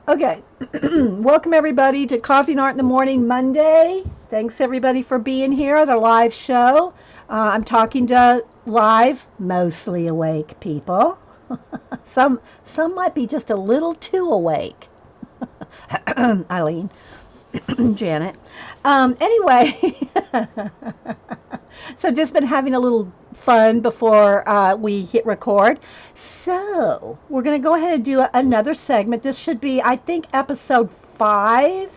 Okay, welcome everybody to Coffee and Art in the Morning Monday. Thanks everybody for being here at our live show. I'm talking to live, mostly awake people. Some might be just a little too awake. Eileen, Janet. Anyway, so just been having a little fun before we hit record. So we're going to go ahead and do another segment. This should be, I think, episode 5,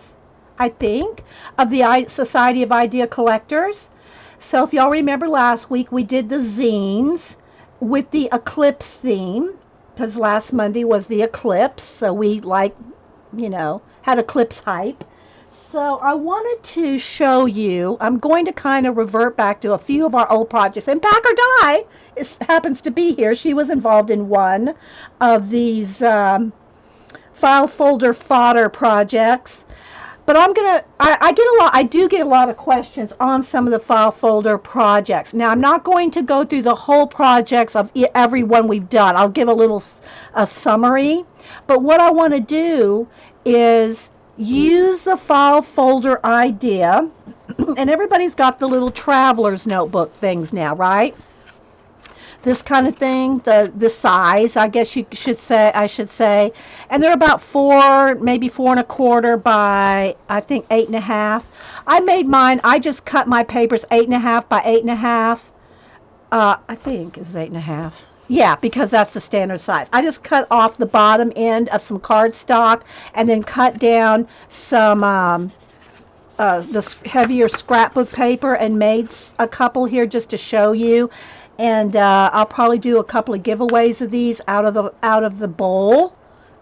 I think, of the Society of Idea Collectors. So if y'all remember last week, we did the zines with the eclipse theme because last Monday was the eclipse. So we had eclipse hype. So I wanted to show you, I'm going to kind of revert back to a few of our old projects. And Packer Di happens to be here. She was involved in one of these file folder fodder projects. But I do get a lot of questions on some of the file folder projects. Now, I'm not going to go through the whole projects of every one we've done. I'll give a summary. But what I want to do is use the file folder idea, and everybody's got the little traveler's notebook things now, right? This kind of thing, the size, I guess I should say, and they're about 4, maybe 4 1/4 by I think 8 1/2. I made mine. I just cut my papers 8 1/2 by 8 1/2. I think it was 8 1/2. Yeah, because that's the standard size. I just cut off the bottom end of some cardstock and then cut down some the heavier scrapbook paper and made a couple here just to show you. And I'll probably do a couple of giveaways of these out of the bowl,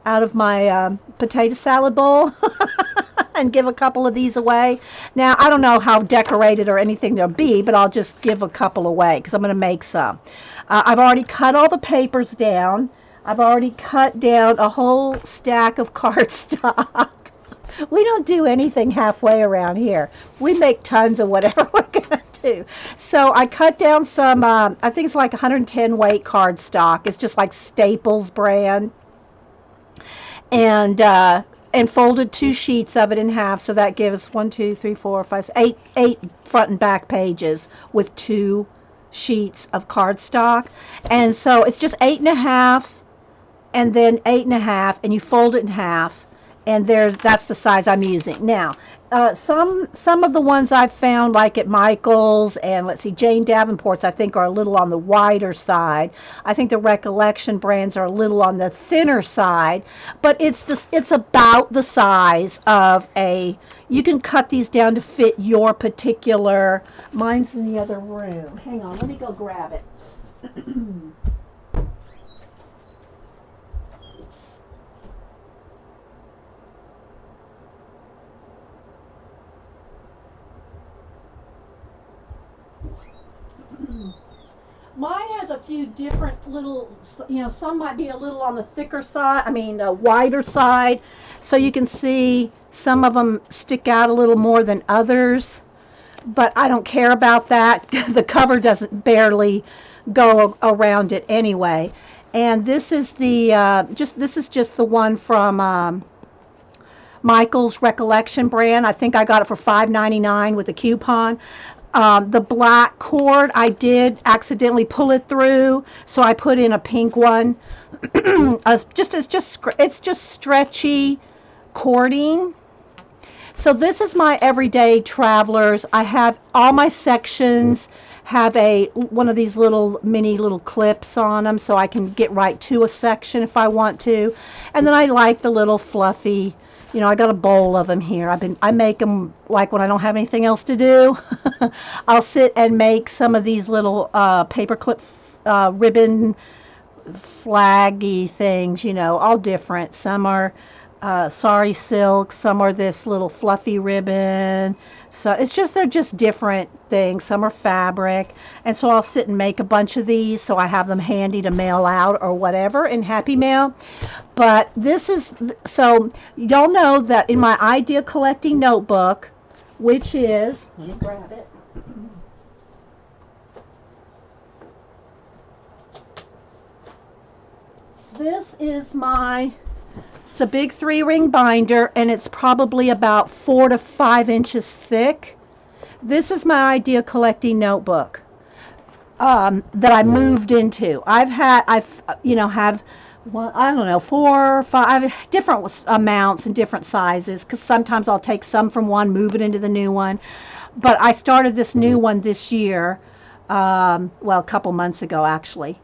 out of my potato salad bowl, and give a couple of these away. Now I don't know how decorated or anything they'll be, but I'll just give a couple away because I'm going to make some. I've already cut all the papers down. I've already cut down a whole stack of cardstock. We don't do anything halfway around here. We make tons of whatever we're going to do. So I cut down some, I think it's like 110 weight cardstock. It's just like Staples brand. And folded 2 sheets of it in half. So that gives 1, 2, 3, 4, 5, 8 front and back pages with 2 sheets of cardstock. And so it's just 8 1/2 and then 8 1/2, and you fold it in half, and that's the size I'm using now. Some of the ones I've found, like at Michael's and let's see, Jane Davenport's, I think are a little on the wider side. I think the Recollection brands are a little on the thinner side, but it's about the size of a. You can cut these down to fit your particular. Mine's in the other room. Hang on, let me go grab it. Mine has a few different little, some might be a little on the thicker side, wider side. So you can see some of them stick out a little more than others. But I don't care about that. The cover doesn't barely go around it anyway. And this is just the one from Michael's Recollection brand. I think I got it for $5.99 with a coupon. The black cord, I did accidentally pull it through, so I put in a pink one. It's just stretchy cording. So this is my everyday travelers. I have all my sections have one of these little clips on them, so I can get right to a section if I want to. And then I like the little fluffy. I got a bowl of them here. I make them like when I don't have anything else to do. I'll sit and make some of these little paperclip ribbon flaggy things, all different. Some are sari silk, some are this little fluffy ribbon. So they're just different things. Some are fabric. And so I'll sit and make a bunch of these so I have them handy to mail out or whatever in Happy Mail. But so y'all know that in my idea collecting notebook, which is, let me grab it. This is my It's a big 3-ring binder, and it's probably about 4 to 5 inches thick. This is my idea collecting notebook that I moved into. Have well, I don't know, 4 or 5 different amounts and different sizes, because sometimes I'll take some from one, move it into the new one. But I started this new one this year, well, a couple months ago, actually.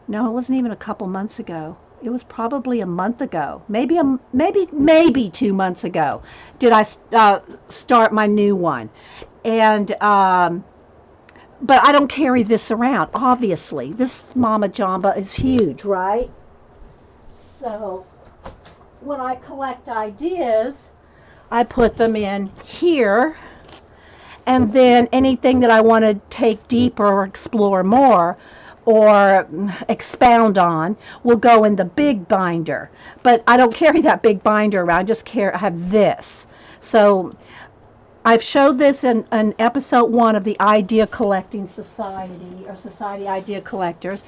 No, it wasn't even a couple months ago. It was probably a month ago, maybe 2 months ago. Did I start my new one? And but I don't carry this around. Obviously, this Mama Jamba is huge, right? So when I collect ideas, I put them in here, and then anything that I want to take deeper or explore more or expound on will go in the big binder. But I don't carry that big binder around. I have this. So I've showed this in episode 1 of the Idea Collecting Society, or Society Idea Collectors,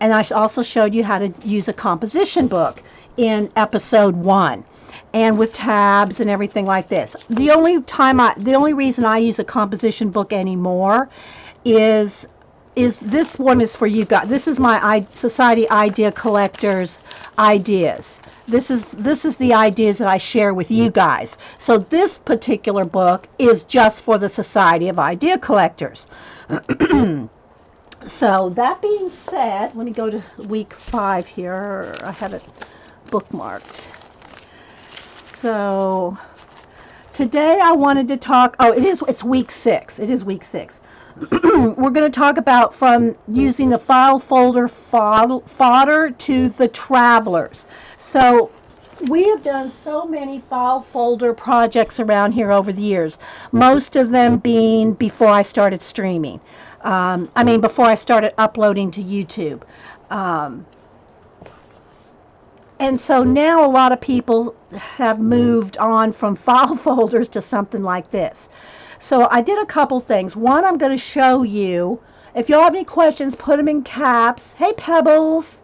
and I also showed you how to use a composition book in episode 1, and with tabs and everything like this. The only reason I use a composition book anymore is this one is for you guys. This is my Society Idea Collectors ideas. This is the ideas that I share with you guys. So this particular book is just for the Society of Idea Collectors. So that being said, let me go to week 5 here. I have it bookmarked. So today I wanted to talk, it's week 6. It is week 6. We're going to talk about from using the file folder fodder to the travelers. So we have done so many file folder projects around here over the years, most of them being before I started streaming. Before I started uploading to YouTube. And so now a lot of people have moved on from file folders to something like this. So I did a couple things. One, I'm going to show you. If y'all have any questions, put them in caps. Hey, Pebbles.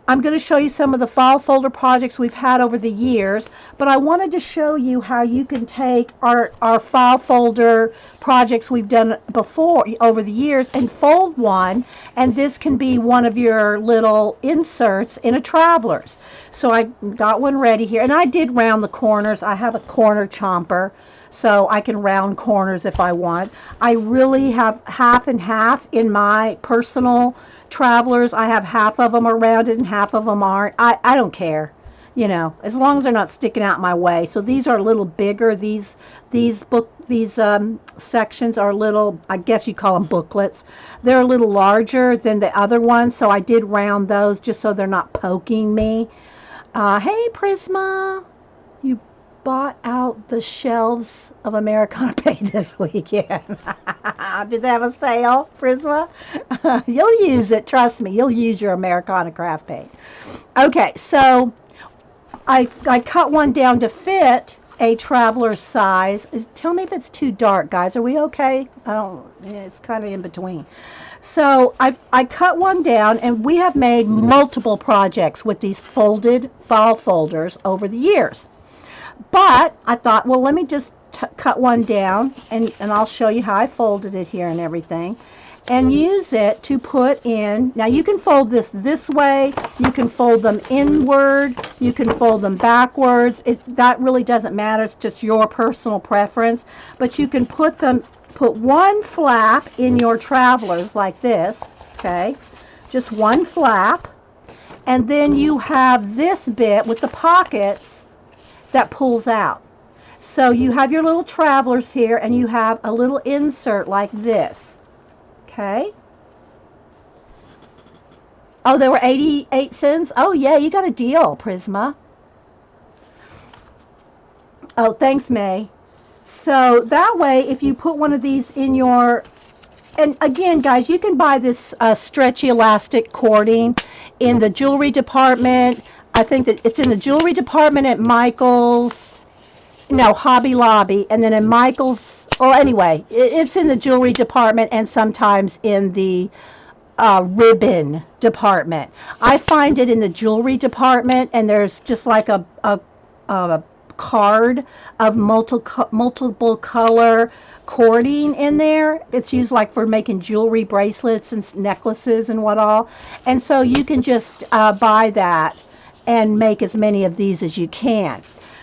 I'm going to show you some of the file folder projects we've had over the years, but I wanted to show you how you can take our file folder projects we've done before over the years and fold one, and this can be one of your little inserts in a traveler's. So I got one ready here, and I did round the corners. I have a corner chomper, so I can round corners if I want. I really have half and half in my personal travelers. I have half of them are rounded and half of them aren't. I don't care, as long as they're not sticking out my way. So these are a little bigger. These sections are little, I guess you call them booklets. They're a little larger than the other ones, so I did round those just so they're not poking me. Hey, Prisma, you bought out the shelves of Americana Paint this weekend. Did they have a sale, Prisma? You'll use it. Trust me, you'll use your Americana craft paint. Okay, so I cut one down to fit a traveler's size. Tell me if it's too dark, guys. Are we okay? It's kind of in between. So I cut one down, and we have made multiple projects with these folded file folders over the years. But I thought, well, let me just cut one down, and I'll show you how I folded it here and everything, and use it to put in. Now you can fold this way, you can fold them inward, you can fold them backwards. That really doesn't matter. It's just your personal preference. But you can put one flap in your travelers like this, okay? Just one flap, and then you have this bit with the pockets that pulls out. So you have your little travelers here, and you have a little insert like this. Okay? Oh, they were 88 cents? Oh, yeah, you got a deal, Prisma. Oh, thanks, May. So that way, if you put one of these in your... And again, guys, you can buy this stretchy elastic cording in the jewelry department. I think that it's in the jewelry department at Michael's. No, Hobby Lobby. And then in Michael's... Well, anyway, it's in the jewelry department and sometimes in the ribbon department. I find it in the jewelry department, and there's just like a card of multiple color cording in there. It's used like for making jewelry bracelets and necklaces and what all. And so you can just buy that and make as many of these as you can.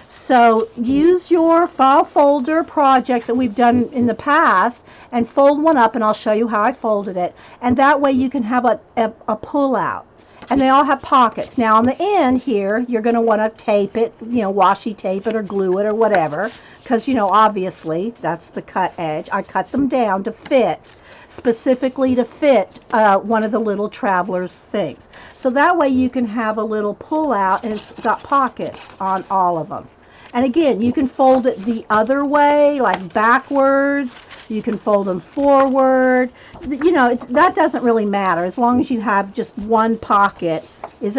So use your file folder projects that we've done in the past and fold one up, and I'll show you how I folded it. And that way you can have a pull out. And they all have pockets. Now on the end here, you're going to want to tape it, washi tape it or glue it or whatever, because, obviously that's the cut edge. I cut them down to fit, specifically to fit one of the little traveler's things. So that way you can have a little pull out, and it's got pockets on all of them. And again, you can fold it the other way, like backwards. You can fold them forward. That doesn't really matter as long as you have just one pocket is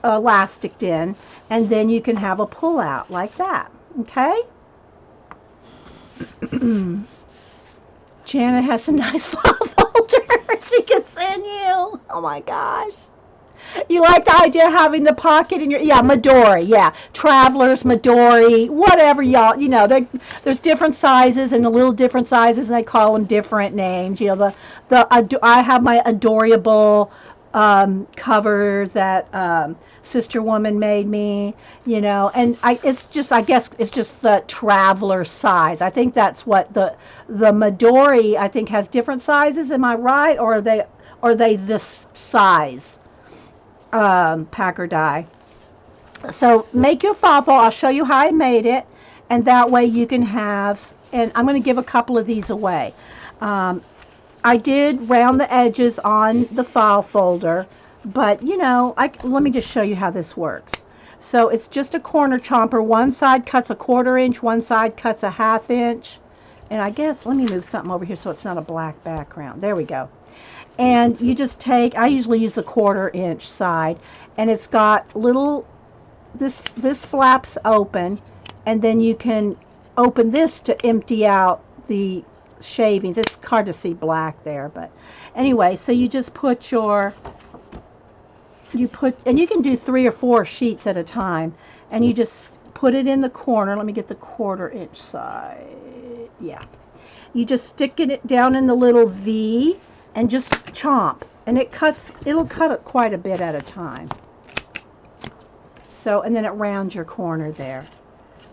elasticed in, and then you can have a pull out like that. Okay? Janet has some nice file folders she can send you. Oh my gosh. You like the idea of having the pocket in your, Midori, Travelers, Midori, whatever y'all, there's different sizes and a little different sizes, and they call them different names. I have my adorable cover that Sister Woman made me, and I guess it's just the Traveler size. I think that's what the Midori, I think, has different sizes. Am I right? Or are they this size? Packer die. So make your file folder. I'll show you how I made it, and that way you can have, and I'm going to give a couple of these away. I did round the edges on the file folder, but let me just show you how this works. So it's just a corner chomper. One side cuts a 1/4 inch, one side cuts a 1/2 inch, and I guess let me move something over here so it's not a black background. There we go. And you just take, I usually use the 1/4 inch side, and it's got little, this flaps open, and then you can open this to empty out the shavings. It's hard to see black there, but anyway, so you just put and you can do 3 or 4 sheets at a time, and you just put it in the corner. Let me get the 1/4 inch side. Yeah. You just stick it down in the little V, and just chomp, and it'll cut it quite a bit at a time. So, and then it rounds your corner there.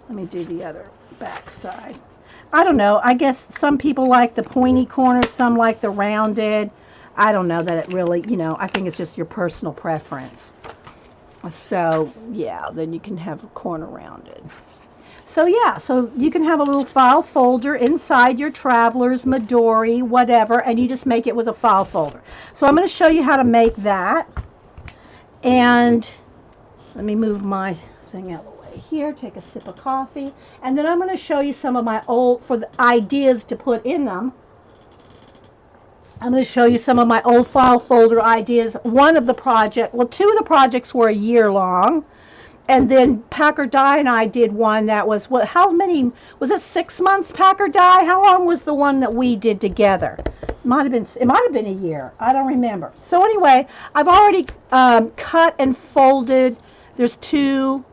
Let me do the other back side. I don't know, I guess some people like the pointy corners, some like the rounded. I don't know that it really, I think it's just your personal preference. So, yeah, then you can have a corner rounded. So so you can have a little file folder inside your Travelers, Midori, whatever, and you just make it with a file folder. So I'm going to show you how to make that. And let me move my thing out of the way here, take a sip of coffee, and then I'm going to show you some of my for the ideas to put in them. I'm going to show you some of my old file folder ideas. Two of the projects were a year long. And then Packer Die and I did one that was, how many, was it 6 months, Packer Die? How long was the one that we did together? It might have been a year. I don't remember. So anyway, I've already cut and folded. There's 2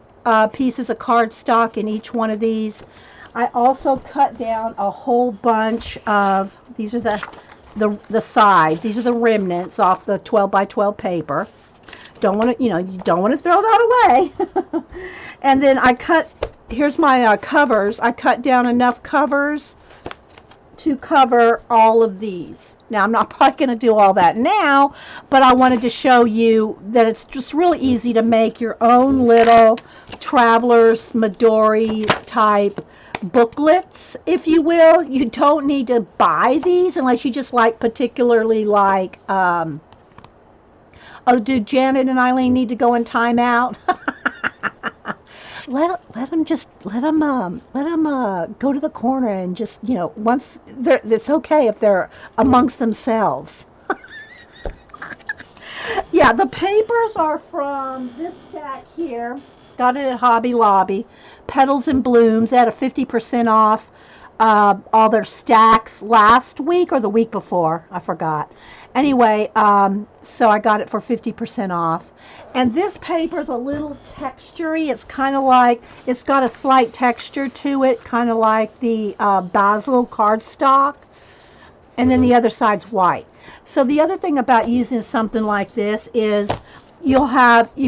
pieces of cardstock in each one of these. I also cut down a whole bunch of, these are the sides. These are the remnants off the 12 by 12 paper. Don't want to, you don't want to throw that away. And then here's my covers. I cut down enough covers to cover all of these. Now, I'm not probably going to do all that now, but I wanted to show you that it's just really easy to make your own little Travelers, Midori type booklets, if you will. You don't need to buy these unless you just particularly like, oh, do Janet and Eileen need to go in timeout? let them go to the corner and just, once it's okay if they're amongst themselves. Yeah, the papers are from this stack here. Got it at Hobby Lobby. Petals and Blooms. They had a 50% off all their stacks last week or the week before. I forgot. Anyway, so I got it for 50% off. And this paper is a little textury. It's kind of like, it's got a slight texture to it, kind of like the basil cardstock. And then the other side's white. So the other thing about using something like this is you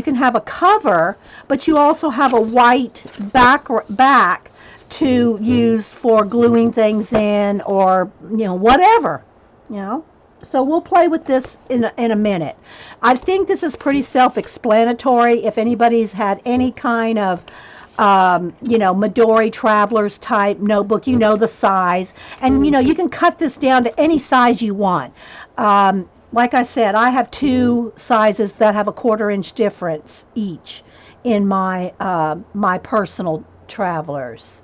can have a cover, but you also have a white back to use for gluing things in, or whatever, you know. So we'll play with this in a minute. I think this is pretty self-explanatory. If anybody's had any kind of Midori Travelers type notebook, the size, and you can cut this down to any size you want. Like I said, I have two sizes that have a 1/4 inch difference each in my personal Travelers.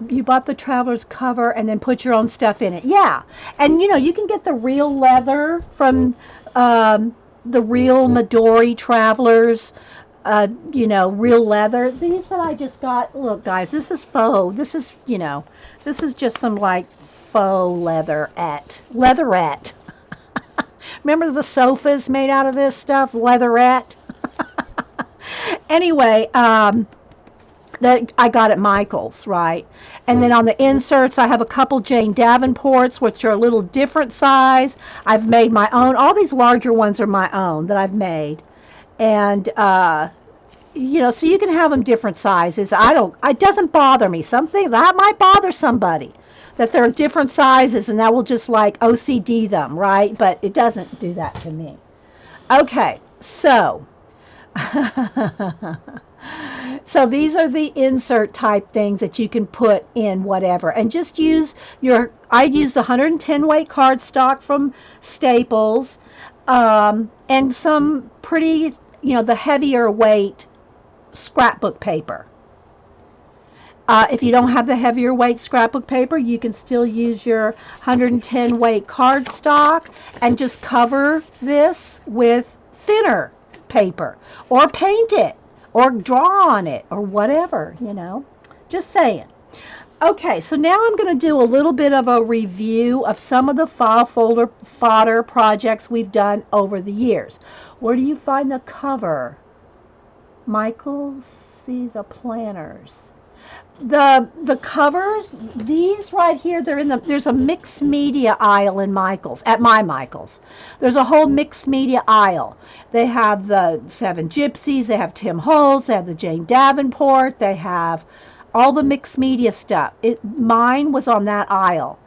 You bought the Travelers cover and then put your own stuff in it. Yeah, and you can get the real leather from the real Midori Travelers. Real leather. These that I just got, look guys, this is faux. This is just some like faux leatherette. Remember the sofas made out of this stuff, leatherette? Anyway, that I got at Michael's, right? And then on the inserts, I have a couple Jane Davenports, which are a little different size. I've made my own. All these larger ones are my own that I've made. And so you can have them different sizes. It doesn't bother me. Something that might bother somebody, that they're different sizes, and that will just like OCD them, right? But it doesn't do that to me. Okay, so so these are the insert type things that you can put in whatever, and just I use the 110 weight cardstock from Staples, and some pretty, the heavier weight scrapbook paper. If you don't have the heavier weight scrapbook paper, you can still use your 110 weight cardstock and just cover this with thinner paper, or paint it, or draw on it, or whatever, Just saying. Okay, so now I'm going to do a little bit of a review of some of the file folder fodder projects we've done over the years. Where do you find the cover? Michael's, see the planners. The covers, these right here, there's a mixed media aisle in Michael's, at my Michael's. There's a whole mixed media aisle. They have the Seven Gypsies, they have Tim Holtz, they have the Jane Davenport, they have all the mixed media stuff. Mine was on that aisle.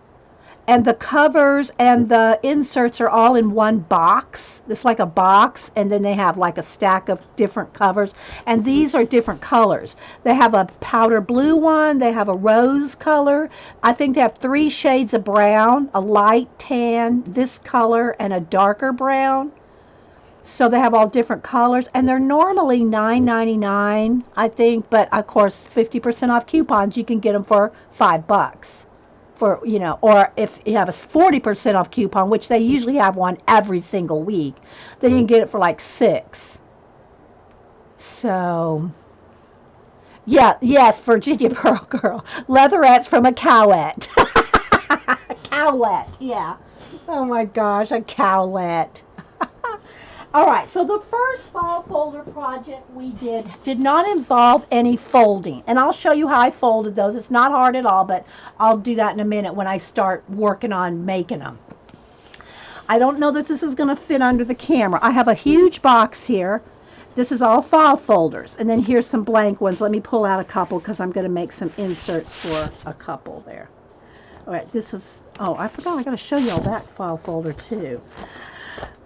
And the covers and the inserts are all in one box. It's like a box, and then they have like a stack of different covers. And these are different colors. They have a powder blue one. They have a rose color. I think they have 3 shades of brown, a light tan, this color, and a darker brown. So they have all different colors, and they're normally $9.99, I think. But of course, 50% off coupons, you can get them for $5. Or if you have a 40% off coupon, which they usually have one every single week, then you can get it for like $6. So, yeah, yes, Virginia Pearl Girl. Leatherettes from a cowette. A cowette, yeah. Oh my gosh, a cowette. All right, so the first file folder project we did not involve any folding. And I'll show you how I folded those. It's not hard at all, but I'll do that in a minute when I start working on making them. I don't know that this is going to fit under the camera. I have a huge box here. This is all file folders. And then here's some blank ones. Let me pull out a couple because I'm going to make some inserts for a couple there. All right, I forgot I got to show you all that file folder too.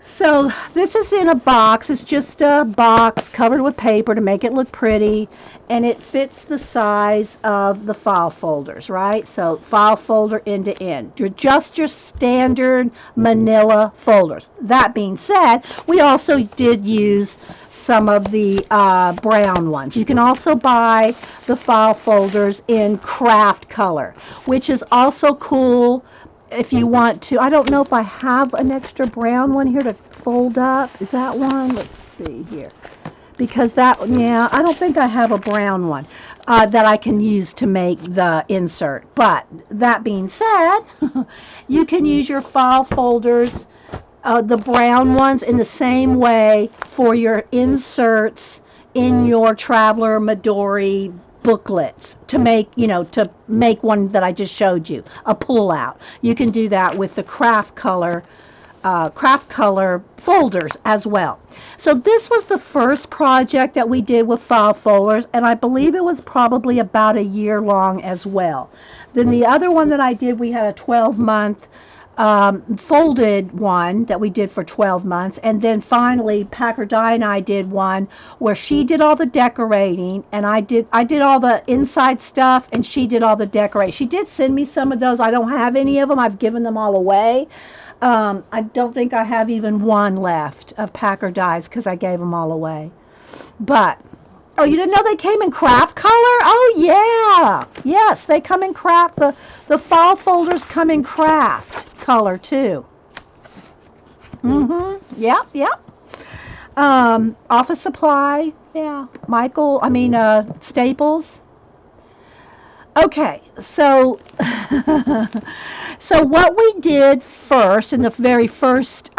So this is in a box. It's just a box covered with paper to make it look pretty, and it fits the size of the file folders, right? So file folder end to end. Just your standard manila folders. That being said, we also did use some of the brown ones. You can also buy the file folders in craft color, which is also cool. If you want to, I don't know if I have an extra brown one here to fold up. Is that one? Let's see here. Because I don't think I have a brown one. that I can use to make the insert. But that being said, you can use your file folders, the brown ones, in the same way for your inserts in your Traveler Midori booklets to make, to make one that I just showed you, a pull out. You can do that with the craft color folders as well. So this was the first project that we did with file folders, and I believe it was probably about a year long as well. Then the other one that I did, we had a 12-month folded one that we did for 12 months. And then finally, Packer Dye and I did one where she did all the decorating and I did all the inside stuff and she did all the decorating. She did send me some of those. I don't have any of them. I've given them all away. I don't think I have even one left of Packer Dyes because I gave them all away. But, oh, you didn't know they came in craft color? Oh, yeah. Yes, they come in craft. The file folders come in craft color, too. Mm-hmm. Yep, yep. Office Supply. Yeah. Staples. Okay, so so what we did first in the very first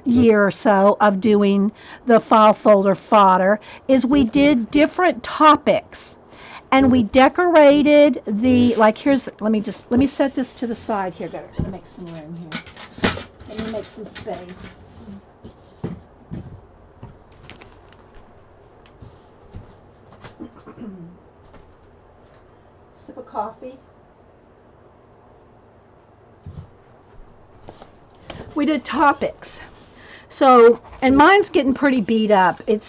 year or so of doing the file folder fodder is we did different topics, and we decorated the, like, here's, let me set this to the side here. Gotta make some room here. Let me make some space. Sip of coffee. We did topics. So, and mine's getting pretty beat up. Yeah.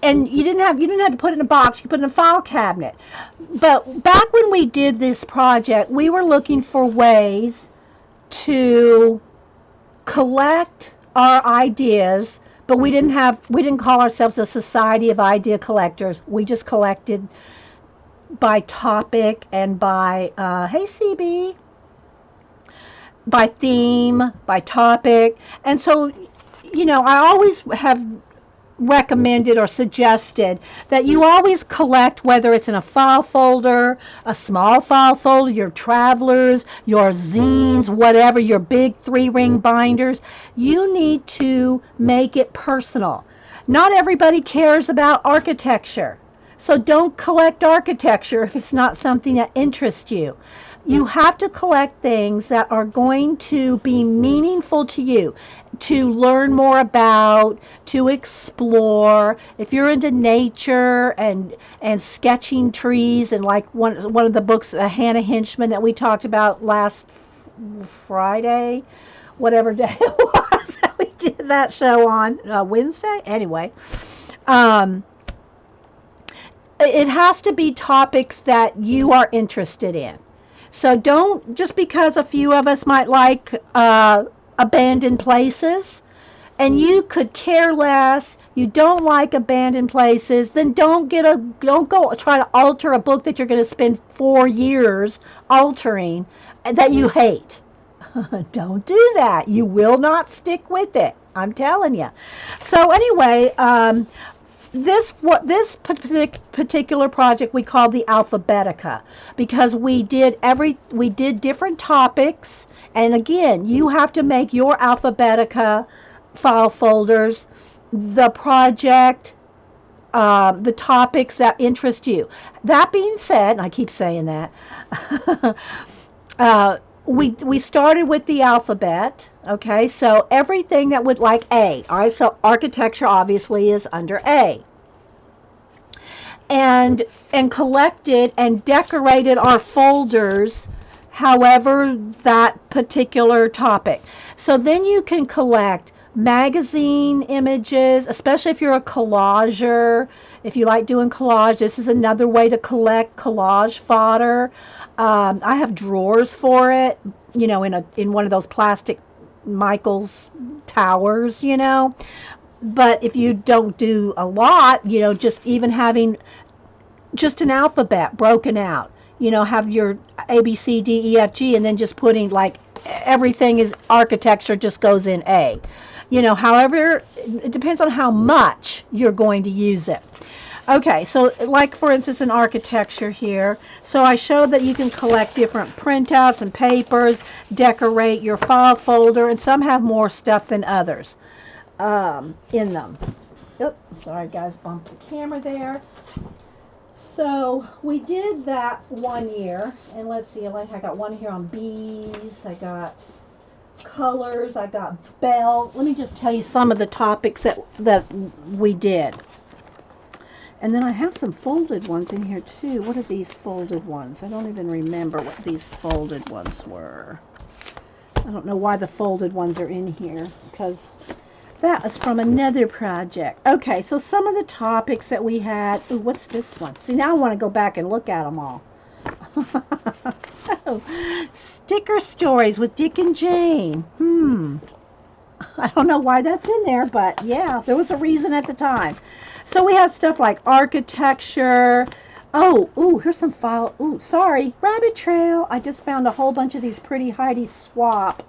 And you didn't have to put it in a box. You put it in a file cabinet. But back when we did this project, we were looking for ways to collect our ideas, but we didn't call ourselves a society of idea collectors. We just collected by topic and by, hey CB, by theme, by topic. And so, I always have recommended or suggested that you always collect, whether it's in a file folder, a small file folder, your travelers, your zines, whatever, your big 3-ring binders. You need to make it personal. Not everybody cares about architecture. So don't collect architecture if it's not something that interests you. You have to collect things that are going to be meaningful to you, to learn more about, to explore. If you're into nature and sketching trees, and like one of the books, Hannah Hinchman, that we talked about last Friday, whatever day it was that we did that show on, Wednesday. Anyway, it has to be topics that you are interested in. So don't, just because a few of us might like abandoned places, and you could care less, you don't like abandoned places, then don't go try to alter a book that you're going to spend 4 years altering that you hate. Don't do that. You will not stick with it. I'm telling you. So anyway, this particular project we called the Alphabetica, because we did different topics, and again, you have to make your Alphabetica file folders, the project, the topics that interest you. That being said, and I keep saying that, we started with the alphabet. Okay, so everything that would, like A. All right, so architecture obviously is under A. And collected and decorated our folders however that particular topic. So then you can collect magazine images, especially if you're a collager. If you like doing collage, this is another way to collect collage fodder. I have drawers for it, in one of those plastic Michael's towers, But if you don't do a lot, just even having just an alphabet broken out, have your A, B, C, D, E, F, G, and then just putting, like, everything is architecture just goes in A. However, it depends on how much you're going to use it. Okay, so like for instance in architecture here, so I showed that you can collect different printouts and papers, decorate your file folder, and some have more stuff than others in them. Oops, sorry guys, bumped the camera there. So we did that 1 year, and let's see, I got one here on bees, I got colors, I got bells. Let me just tell you some of the topics that we did. And then I have some folded ones in here too. What are these folded ones? I don't even remember what these folded ones were. I don't know why the folded ones are in here, because that is from another project. Okay, so some of the topics that we had. Ooh, what's this one? See, now I want to go back and look at them all. Oh, sticker stories with Dick and Jane. I don't know why that's in there, but yeah, there was a reason at the time. So we had stuff like architecture. Oh, ooh, here's some file. Ooh, sorry, rabbit trail. I just found a whole bunch of these pretty Heidi Swap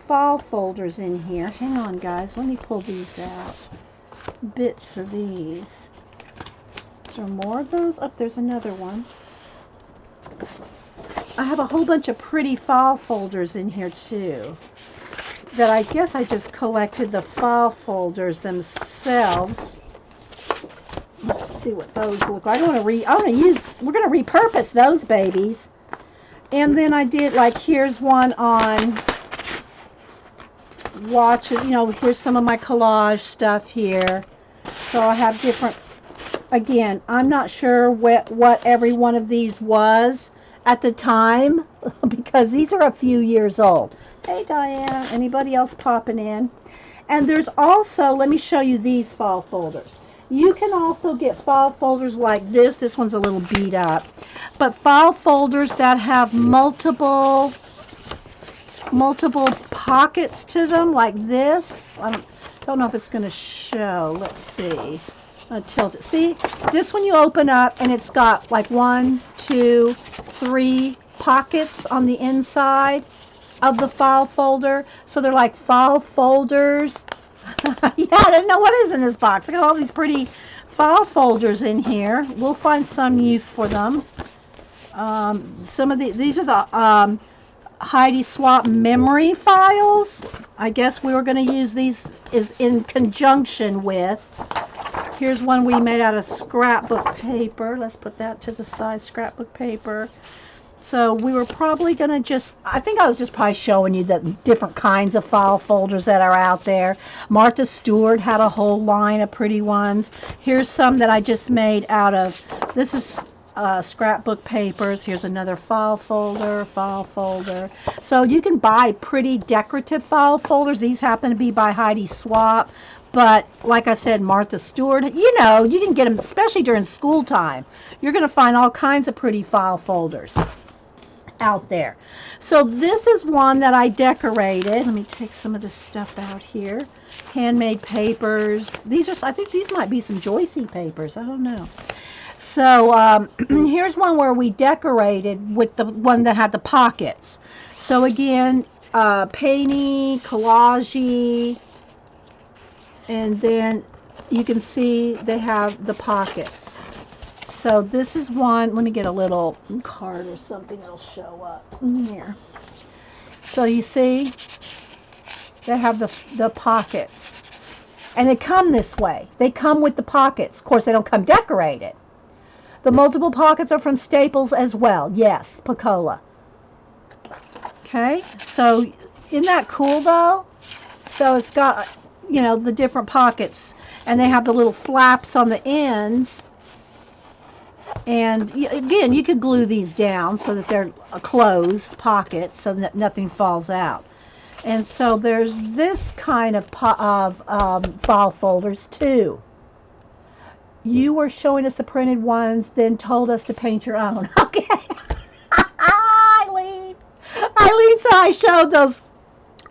file folders in here. Hang on, guys. Let me pull these out. Bits of these. Is there more of those? Oh, there's another one. I have a whole bunch of pretty file folders in here too. That I guess I just collected the file folders themselves. Let's see what those look like. We're gonna repurpose those babies. And then I did, like, here's one on watches, here's some of my collage stuff here. So I have different, again, I'm not sure what every one of these was at the time because these are a few years old. Hey Diana, anybody else popping in? And there's also, let me show you these file folders. You can also get file folders like this. This one's a little beat up. But file folders that have multiple pockets to them like this. I don't know if it's going to show. Let's see. I'll tilt it. See, this one you open up and it's got like 1, 2, 3 pockets on the inside of the file folder. So they're like file folders. Yeah, I didn't know what is in this box. I got all these pretty file folders in here. We'll find some use for them. Some of these are the Heidi Swap memory files. I guess we were going to use these is in conjunction with. Here's one we made out of scrapbook paper. Let's put that to the side, scrapbook paper. So we were probably going to I think I was just probably showing you the different kinds of file folders that are out there. Martha Stewart had a whole line of pretty ones. Here's some that I just made out of, this is scrapbook papers. Here's another file folder. So you can buy pretty decorative file folders. These happen to be by Heidi Swap. But like I said, Martha Stewart, you can get them, especially during school time. You're going to find all kinds of pretty file folders out there. So this is one that I decorated. Let me take some of this stuff out here. Handmade papers. I think these might be some Joycey papers. I don't know. So here's one where we decorated with the one that had the pockets. So again, painty, collage, and then you can see they have the pockets. So this is one. Let me get a little card or something that'll show up in here. So you see, they have the pockets. And they come this way. They come with the pockets. Of course, they don't come decorated. The multiple pockets are from Staples as well. Yes, Picola. Okay, so isn't that cool though? So it's got, the different pockets. And they have the little flaps on the ends. And again, you could glue these down so that they're a closed pocket so that nothing falls out. And so there's this kind of file folders too. You were showing us the printed ones, then told us to paint your own. Okay. Eileen, so I showed those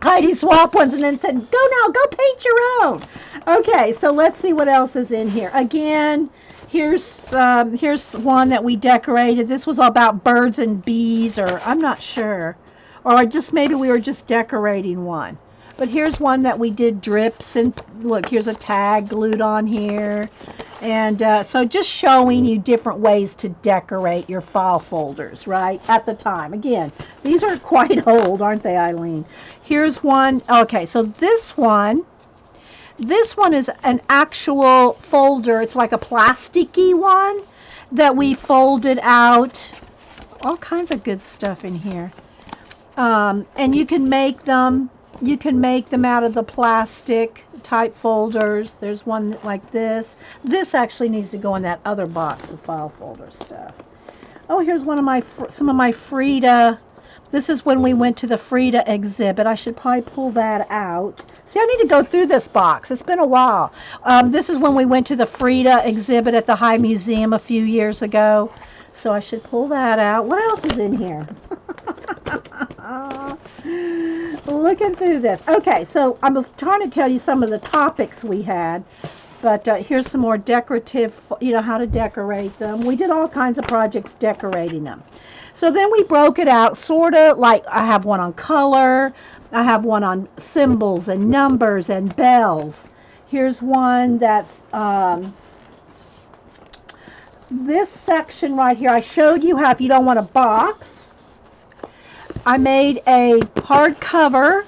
Heidi Swap ones and then said, go paint your own. Okay, so let's see what else is in here. Again, here's one that we decorated. This was all about birds and bees, or I'm not sure. Or maybe we were just decorating one. But here's one that we did drips, and look, here's a tag glued on here. And so just showing you different ways to decorate your file folders, right, at the time. Again, these are quite old, aren't they, Eileen? Here's one. Okay, so this one is an actual folder. It's like a plasticky one that we folded out. All kinds of good stuff in here. And you can make them out of the plastic type folders. There's one like this. This actually needs to go in that other box of file folder stuff. Oh, here's some of my Frida. This is when we went to the Frida exhibit. I should probably pull that out. See, I need to go through this box. It's been a while. This is when we went to the Frida exhibit at the High Museum a few years ago. So I should pull that out. What else is in here? Looking through this. Okay, so I was trying to tell you some of the topics we had, but here's some more decorative, how to decorate them. We did all kinds of projects decorating them. So then we broke it out, sort of like I have one on color, I have one on symbols and numbers and bells. Here's one that's this section right here. I showed you how if you don't want a box, I made a hardcover,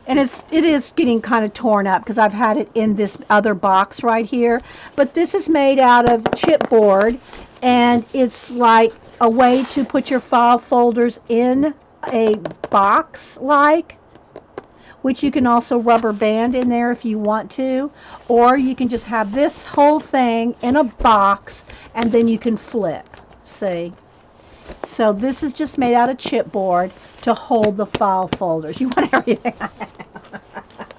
and it is getting kind of torn up because I've had it in this other box right here. But this is made out of chipboard, and it's like a way to put your file folders in a box, which you can also rubber band in there if you want to, or you can just have this whole thing in a box and then you can flip. See? So this is just made out of chipboard to hold the file folders. You want everything.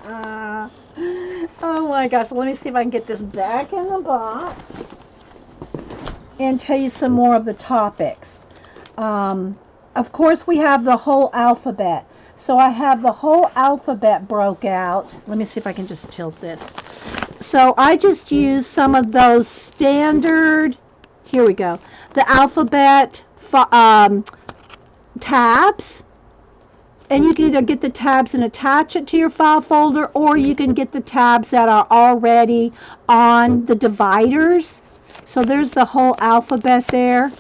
Oh my gosh, let me see if I can get this back in the box and tell you some more of the topics. Of course, we have the whole alphabet. So I have the whole alphabet broke out. Let me see if I can just tilt this. So I just used some of those standard, here we go, the alphabet tabs. And you can either get the tabs and attach it to your file folder, or you can get the tabs that are already on the dividers. So there's the whole alphabet there.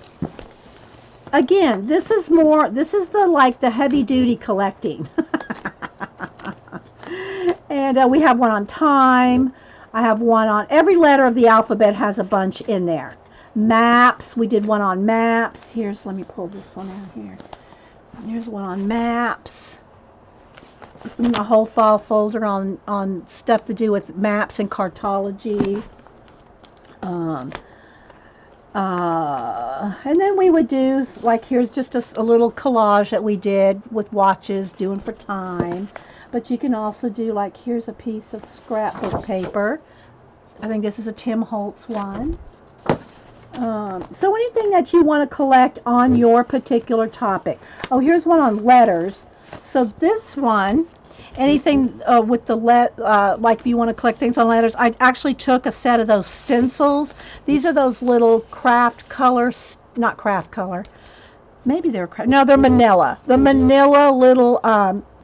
Again, this is the heavy duty collecting. And we have one on time. I have one on every letter of the alphabet has a bunch in there. Maps, we did one on maps. Let me pull this one out here. Here's one on maps. A whole file folder on stuff to do with maps and cartology. And then we would do, like, here's just a little collage that we did with watches, doing for time. But you can also do, like, here's a piece of scrapbook paper. I think this is a Tim Holtz one. So anything that you want to collect on your particular topic. Oh, here's one on letters. So this one, anything with the like if you want to collect things on letters, I actually took a set of those stencils. These are those little craft colors, not craft color. Maybe they're craft. No, they're manila. The manila little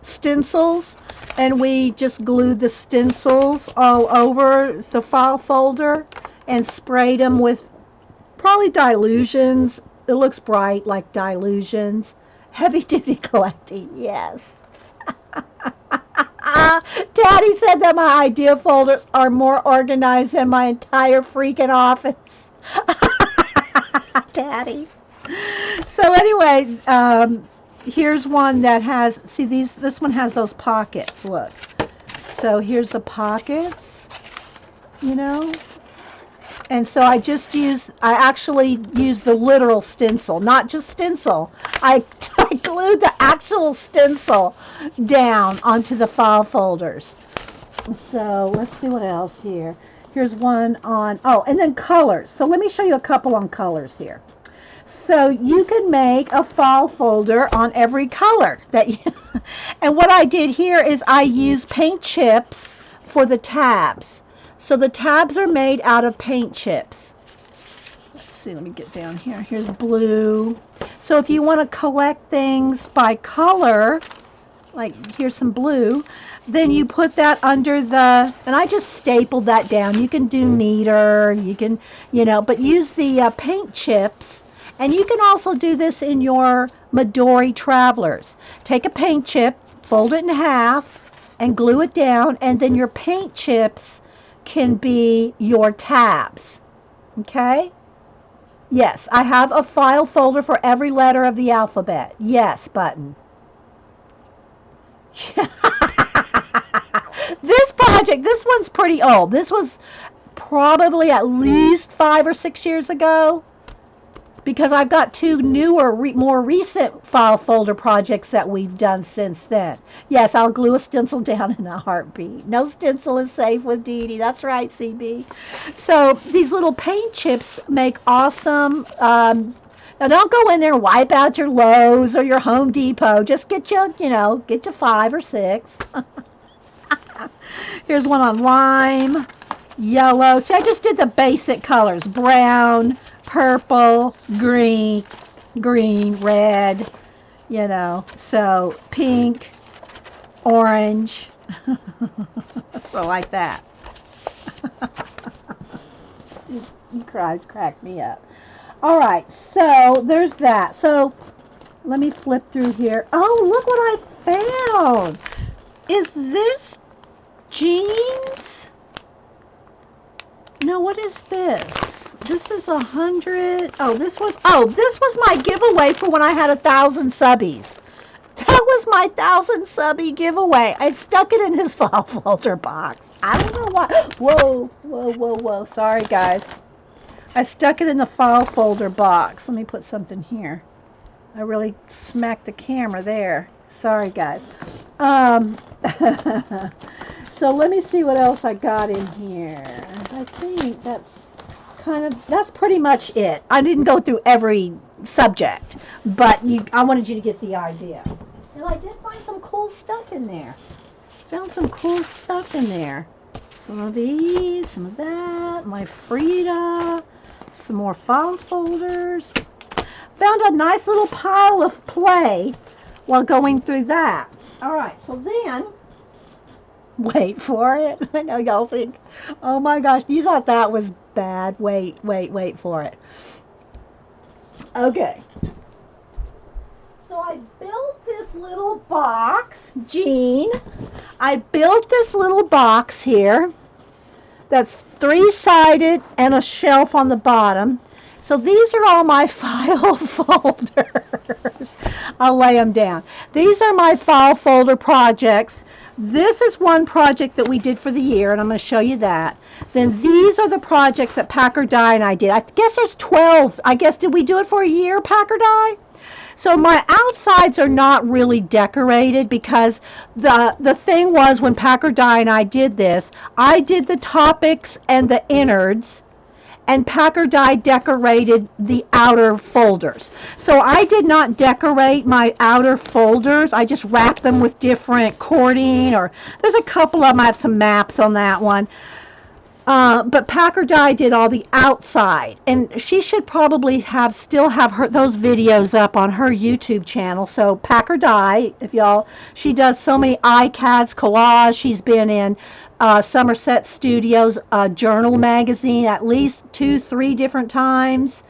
stencils, and we just glued the stencils all over the file folder and sprayed them with probably dilutions. It looks bright like dilutions. Heavy duty collecting, yes. Daddy said that my idea folders are more organized than my entire freaking office. Daddy. So anyway, here's one that has, see this one has those pockets, look. So here's the pockets, And so I actually used the literal stencil, not just stencil. I glued the actual stencil down onto the file folders. So let's see what else here. Here's one on, and then colors. So let me show you a couple on colors here. So you can make a file folder on every color and what I did here is I used paint chips for the tabs. So the tabs are made out of paint chips. Let's see, let me get down here. Here's blue. So if you want to collect things by color, like here's some blue, then you put that under the, and I just stapled that down. You can do neater, you can, but use the paint chips. And you can also do this in your Midori Travelers. Take a paint chip, fold it in half, and glue it down, and then your paint chips can be your tabs. Okay? Yes, I have a file folder for every letter of the alphabet. Yes, button. This project, this one's pretty old. This was probably at least 5 or 6 years ago, because I've got two newer, more recent file folder projects that we've done since then. Yes, I'll glue a stencil down in a heartbeat. No stencil is safe with Dee Dee. That's right, CB. So these little paint chips make awesome. Now don't go in there and wipe out your Lowe's or your Home Depot. Just get you 5 or 6. Here's one on lime, yellow. See, I just did the basic colors: brown, purple, green, red, so pink, orange. So like that. You cries crack me up. All right, so there's that. So let me flip through here. Oh, look what I found. Is this jeans? No, what is this? This is 100. Oh, this was my giveaway for when I had 1,000 subbies. That was my 1,000 subby giveaway. I stuck it in this file folder box. I don't know why. Whoa. Sorry, guys. I stuck it in the file folder box. Let me put something here. I really smacked the camera there. Sorry, guys. So let me see what else I got in here. I think that's pretty much it. I didn't go through every subject, but I wanted you to get the idea. And I did find some cool stuff in there. Found some cool stuff in there. Some of these, some of that, my Frida, some more file folders. Found a nice little pile of play while going through that. All right, so then, wait for it. I know y'all think, oh my gosh, you thought that was bad. Wait for it. Okay. So I built this little box, Jean. I built this little box here that's 3-sided and a shelf on the bottom. So these are all my file folders. I'll lay them down. These are my file folder projects. This is one project that we did for the year, and I'm going to show you that. Then these are the projects that Packard Dye and I did. I guess there's 12. I guess, did we do it for a year, Packard Dye? So my outsides are not really decorated, because the thing was, when Packard Dye and I did this, I did the topics and the innards, and Packard Dye decorated the outer folders. So I did not decorate my outer folders. I just wrapped them with different cording, or there's a couple of them. I have some maps on that one. But Packard Dye did all the outside, and she should probably still have those videos up on her YouTube channel. So Packard Dye, she does so many iCads, collage. She's been in Somerset Studios Journal magazine at least 2-3 different times.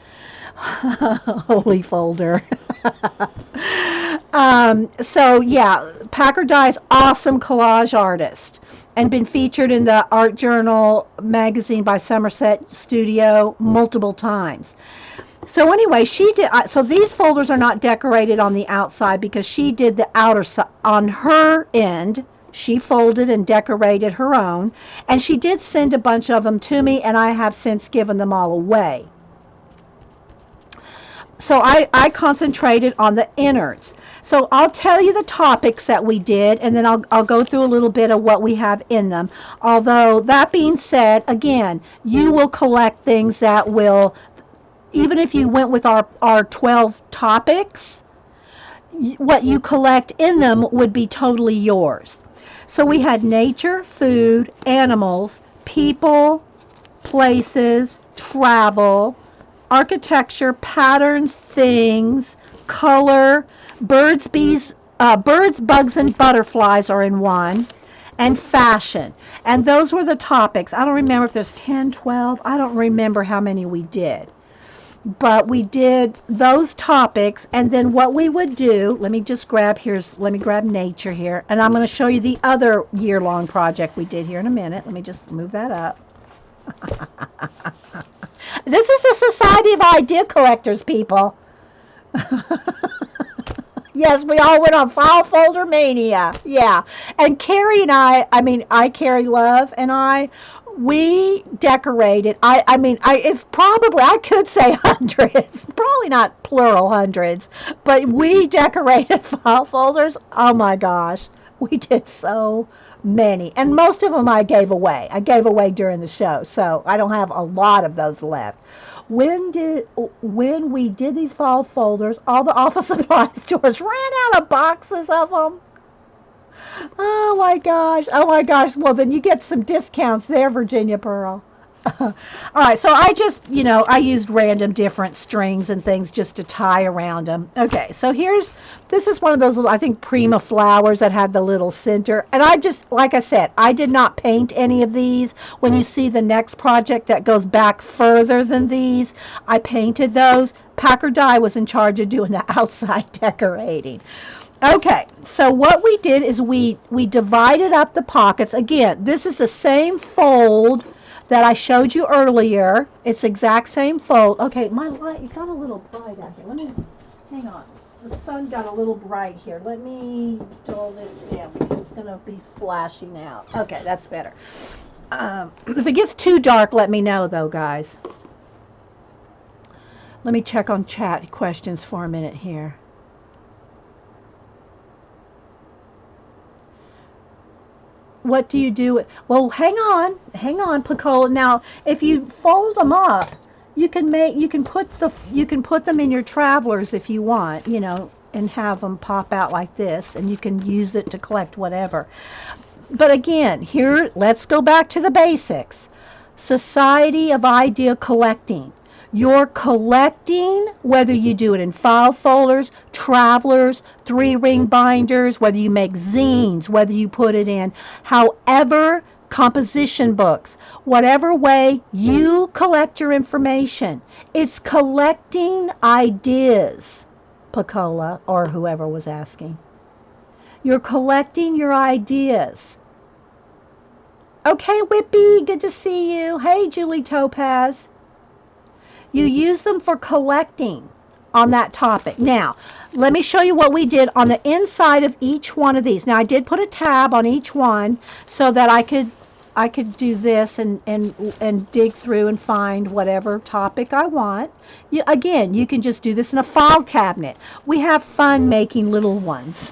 Holy folder. So yeah, Packard Dye's awesome collage artist, and been featured in the Art Journal magazine by Somerset Studio multiple times. So anyway, she did. So these folders are not decorated on the outside, because she did the outer side on her end. She folded and decorated her own, and she did send a bunch of them to me, and I have since given them all away. So I concentrated on the innards. So I'll tell you the topics that we did, and then I'll go through a little bit of what we have in them. Although, that being said, again, you will collect things that will, even if you went with our 12 topics, what you collect in them would be totally yours. So we had nature, food, animals, people, places, travel, architecture, patterns, things, color, birds, bees, Birds, bugs, and butterflies are in one, and fashion. And those were the topics. I don't remember if there's 10, 12. I don't remember how many we did. But we did those topics, and then what we would do, let me grab nature here, and I'm going to show you the other year-long project we did here in a minute. Let me just move that up. This is the Society of Idea Collectors, people. Yes, we all went on file folder mania. Yeah. And Carrie and Carrie Love and we decorated. It's probably, I could say hundreds, probably not plural hundreds, but we decorated file folders. Oh my gosh. We did so many. And most of them I gave away. I gave away during the show. So I don't have a lot of those left. When we did these fall folders, all the office supply stores ran out of boxes of them. Oh my gosh. Oh my gosh. Well, then you get some discounts there, Virginia Pearl. All right, so I used random different strings and things just to tie around them. Okay, so this is one of those little, I think, Prima flowers that had the little center. And like I said, I did not paint any of these. When you see the next project that goes back further than these, I painted those. Packer Dye was in charge of doing the outside decorating. Okay, so what we did is we divided up the pockets. Again, this is the same fold that I showed you earlier. It's the exact same fold. Okay, my light, it got a little bright out here. Hang on. The sun got a little bright here. Let me dull this down because it's going to be flashing out. Okay, that's better. If it gets too dark, let me know though, guys. Let me check on chat questions for a minute here. What do you do? Well, hang on, Picola. Now, if you fold them up, you can put them in your travelers if you want, and have them pop out like this, and you can use it to collect whatever. But again, here, let's go back to the basics. Society of Idea Collecting. You're collecting, whether you do it in file folders, travelers, 3-ring binders, whether you make zines, whether you put it in, however, composition books, whatever way you collect your information. It's collecting ideas, Picola, or whoever was asking. You're collecting your ideas. Okay, Whippy, good to see you. Hey, Julie Topaz. You use them for collecting on that topic. Now, let me show you what we did on the inside of each one of these. Now, I did put a tab on each one so that I could do this and dig through and find whatever topic I want. Again, you can just do this in a file cabinet. We have fun making little ones.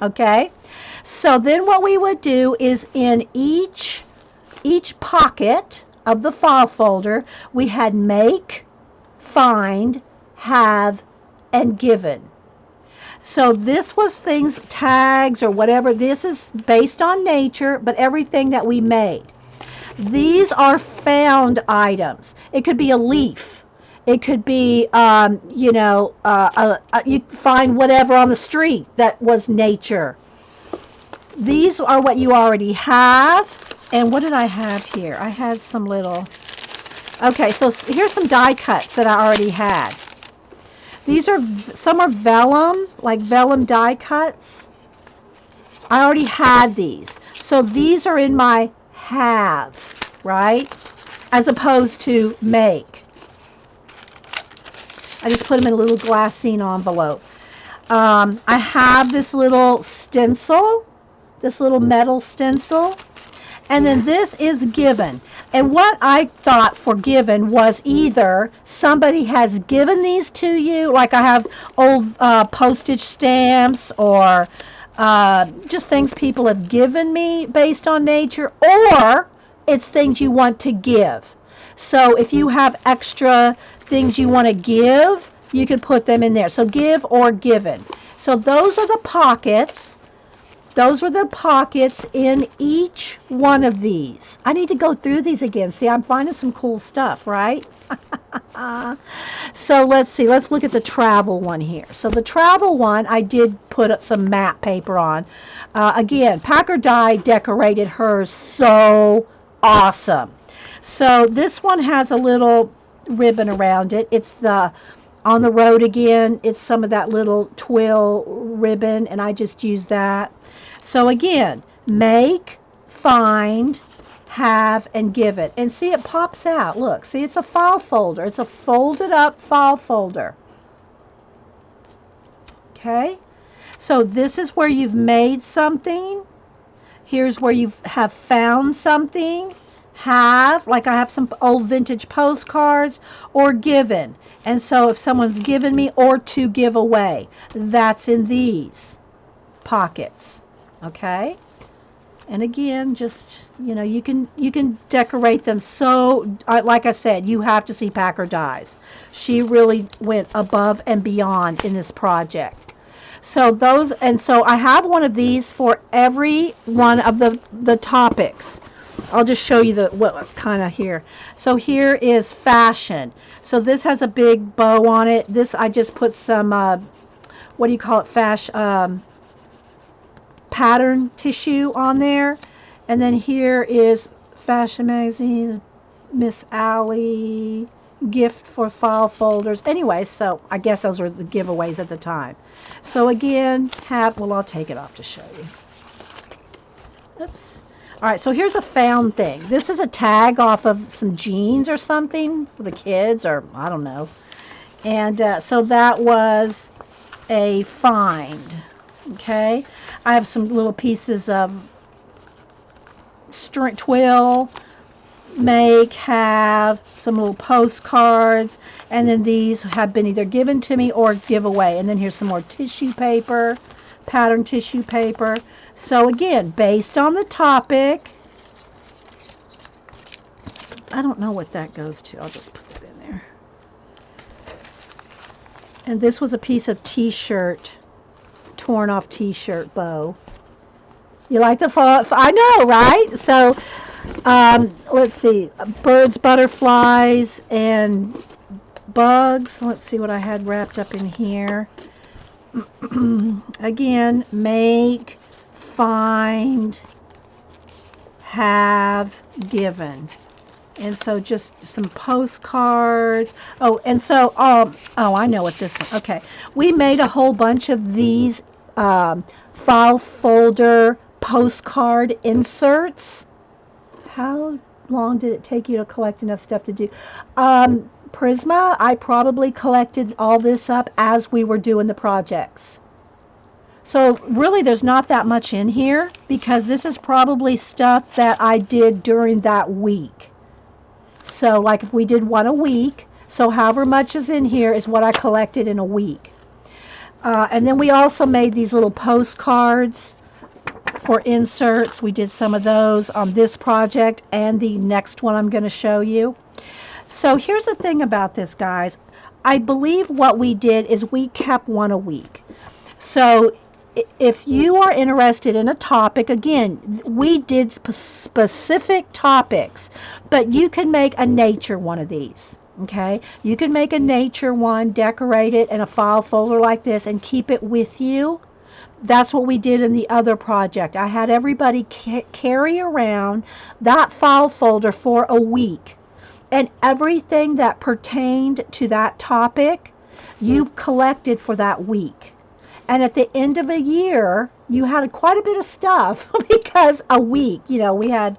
Okay? So then what we would do is in each pocket of the file folder, we had make, find, have, and given. So this was things, tags or whatever. This is based on nature, but everything that we made. These are found items. It could be a leaf. It could be, you find whatever on the street that was nature. These are what you already have. And what did I have here? I had some little... Okay, so here's some die cuts that I already had. Some are vellum, like vellum die cuts. I already had these. So these are in my have, right? As opposed to make. I just put them in a little glassine envelope. I have this little stencil, this little metal stencil. And then this is given. And what I thought for given was either somebody has given these to you, like I have old postage stamps or just things people have given me based on nature, or it's things you want to give. So if you have extra things you want to give, you can put them in there. So give or given. So those are the pockets. Those were the pockets in each one of these. I need to go through these again. See, I'm finding some cool stuff, right? So let's see. Let's look at the travel one here. So the travel one, I did put some matte paper on. Again, Packer Dye decorated hers so awesome. So this one has a little ribbon around it. It's the on the road again. It's some of that little twill ribbon, and I just use that. So again, make, find, have, and give it. And see, it pops out. Look, see, it's a file folder. It's a folded up file folder. Okay? So this is where you've made something. Here's where you have found something. Have, like I have some old vintage postcards, or given. And so if someone's given me, or to give away, that's in these pockets. Okay? And again, just, you can decorate them so, like I said, you have to see Packer Dyes. She really went above and beyond in this project. So so I have one of these for every one of the topics. I'll just show you what kind of here. So here is fashion. So this has a big bow on it. This, I just put some, what do you call it, fashion, pattern tissue on there. And then here is fashion magazines, Miss Allie, gift for file folders. Anyway, so I guess those were the giveaways at the time. So again, I'll take it off to show you. Oops. All right, so here's a found thing. This is a tag off of some jeans or something for the kids, or I don't know. And so that was a find. Okay, I have some little pieces of string twill, make, have some little postcards, and then these have been either given to me or giveaway. And then here's some more tissue paper, pattern tissue paper. So again, based on the topic, I don't know what that goes to. I'll just put it in there. And this was a piece of t-shirt, torn off t-shirt bow. You like the fall? I know, right? So let's see, birds, butterflies, and bugs. Let's see what I had wrapped up in here. Again, make, find, have, given. And so just some postcards. Oh, and so, I know what this one. Okay, we made a whole bunch of these file folder postcard inserts. How long did it take you to collect enough stuff to do? Prisma, I probably collected all this up as we were doing the projects. So really there's not that much in here because this is probably stuff that I did during that week. So like if we did one a week, so however much is in here is what I collected in a week. And then we also made these little postcards for inserts. We did some of those on this project and the next one I'm going to show you. So here's the thing about this, guys. I believe what we did is we kept one a week. So if you are interested in a topic, again, we did specific topics, but you can make a nature one of these. Okay, you can make a nature one, decorate it in a file folder like this and keep it with you. That's what we did in the other project. I had everybody carry around that file folder for a week, and everything that pertained to that topic you collected for that week. And at the end of a year, you had quite a bit of stuff because a week, we had,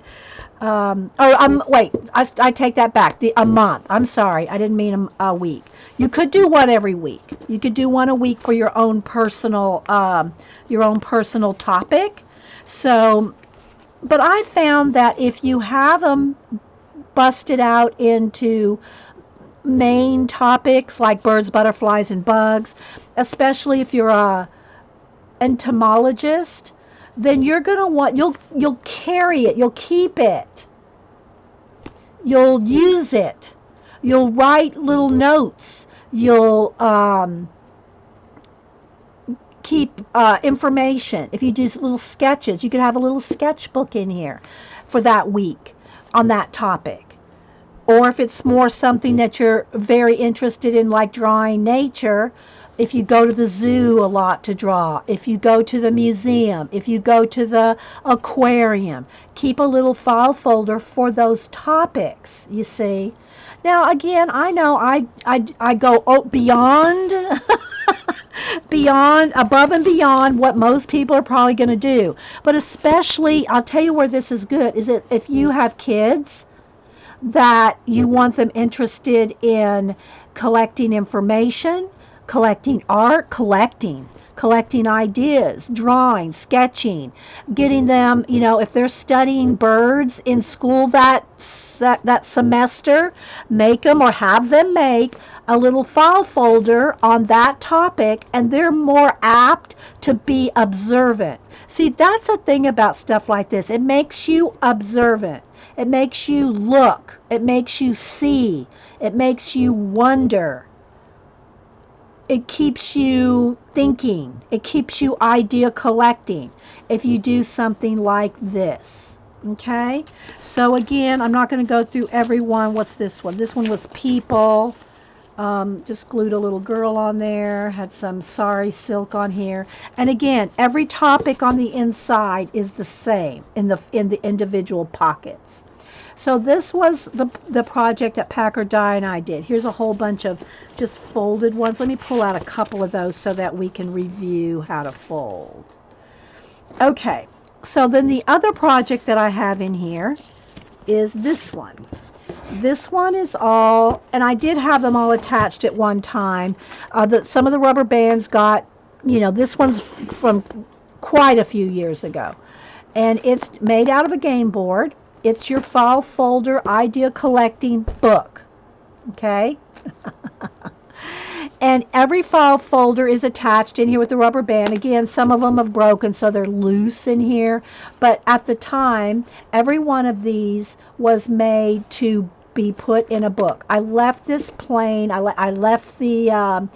wait, I take that back. A month. I'm sorry, I didn't mean a week. You could do one every week. You could do one a week for your own personal topic. So, but I found that if you have them busted out into main topics like birds, butterflies, and bugs, especially if you're a entomologist, then you're gonna want you'll carry it, you'll keep it, you'll use it, you'll write little notes, you'll keep information. If you do little sketches, you could have a little sketchbook in here for that week on that topic. Or if it's more something that you're very interested in, like drawing nature, if you go to the zoo a lot to draw, if you go to the museum, if you go to the aquarium, keep a little file folder for those topics, you see. Now, again, I know I go beyond beyond, above and beyond what most people are probably going to do. But especially, I'll tell you where this is good, is that if you have kids that you want them interested in collecting information, collecting art, collecting ideas, drawing, sketching, getting them, if they're studying birds in school that semester, make them or have them make a little file folder on that topic, and they're more apt to be observant. See, that's the thing about stuff like this. It makes you observant. It makes you look. It makes you see. It makes you wonder. It keeps you thinking. It keeps you idea collecting if you do something like this. Okay? So again, I'm not going to go through every one. What's this one? This one was people. Just glued a little girl on there, had some sari silk on here. And again, every topic on the inside is the same in the individual pockets. So this was the project that Packer Dye and I did. Here's a whole bunch of just folded ones. Let me pull out a couple of those so that we can review how to fold. Okay, so then the other project that I have in here is this one. This one is all, and I did have them all attached at one time. Some of the rubber bands got, this one's from quite a few years ago. And it's made out of a game board. It's your file folder idea collecting book. Okay? And every file folder is attached in here with the rubber band. Again, some of them have broken, so they're loose in here. But at the time, every one of these was made to be put in a book. I left this plain. I left the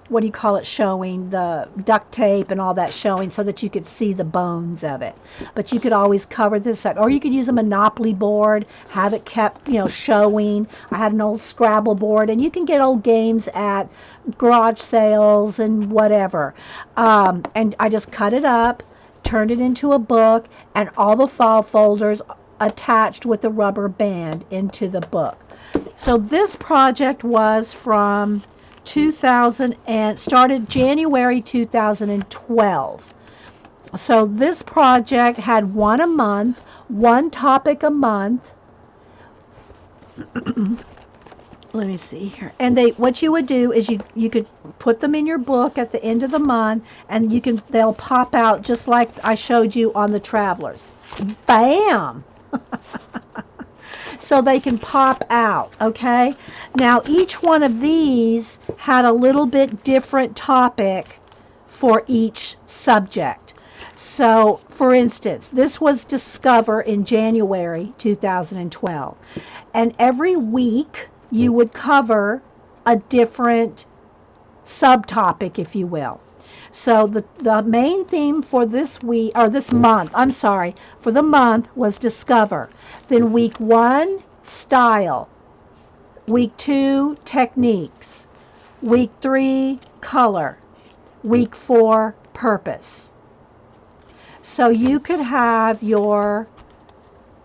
what do you call it, showing, the duct tape and all that showing, so that you could see the bones of it. But you could always cover this up, or you could use a Monopoly board, have it kept, showing. I had an old Scrabble board, and you can get old games at garage sales and whatever. And I just cut it up, turned it into a book, and all the file folders attached with the rubber band into the book. So this project was from 2000 and started January 2012. So this project had one a month, one topic a month. Let me see here. And what you would do is you could put them in your book at the end of the month, and they'll pop out just like I showed you on the Travelers. Bam! So they can pop out, okay? Now, each one of these had a little bit different topic for each subject. So, for instance, this was Discover in January 2012. And every week, you would cover a different subtopic, if you will. So the main theme for this week, or this month, I'm sorry, for the month was Discover. Then week 1, Style. Week 2, Techniques. Week 3, Color. Week 4, Purpose. So you could have your,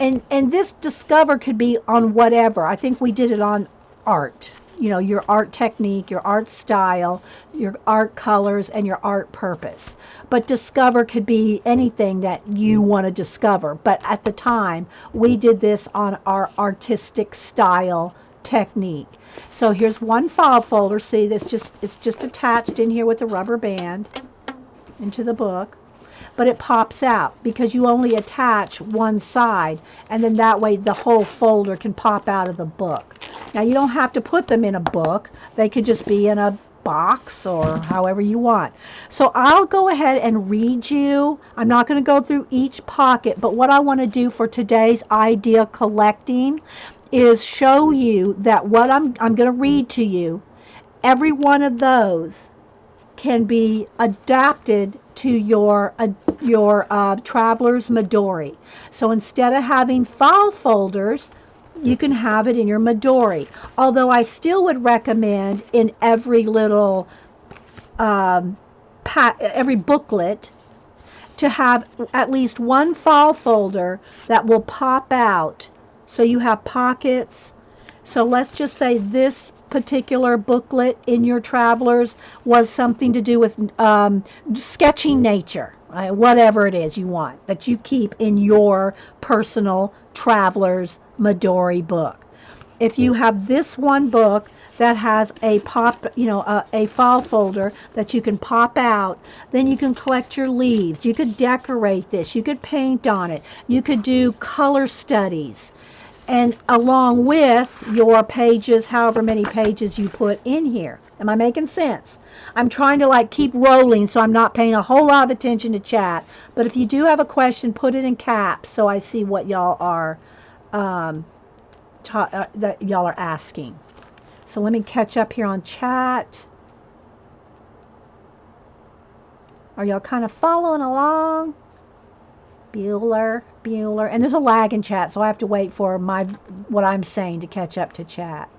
and this Discover could be on whatever. I think we did it on art. Your art technique, your art style, your art colors, and your art purpose. But Discover could be anything that you want to discover. But at the time, we did this on our artistic style technique. So here's one file folder. See, it's just attached in here with the rubber band into the book. But it pops out because you only attach one side, and then that way the whole folder can pop out of the book. Now, you don't have to put them in a book. They could just be in a box or however you want. So I'll go ahead and read you. I'm not going to go through each pocket, but what I want to do for today's idea collecting is show you that what I'm going to read to you, every one of those can be adapted to your Traveler's Midori. So instead of having file folders, you can have it in your Midori. Although I still would recommend in every little every booklet to have at least one file folder that will pop out, so you have pockets. So let's just say this particular booklet in your Travelers was something to do with sketching nature, whatever it is you want that you keep in your personal Travelers Midori book. If you have this one book that has a a file folder that you can pop out, then you can collect your leaves. You could decorate this. You could paint on it. You could do color studies. And along with your pages, however many pages you put in here. Am I making sense? I'm trying to like keep rolling so I'm not paying a whole lot of attention to chat. But if you do have a question, put it in caps so I see what y'all are um, that y'all are asking. So let me catch up here on chat. Are y'all kind of following along? Bueller. And there's a lag in chat, so I have to wait for what I'm saying to catch up to chat.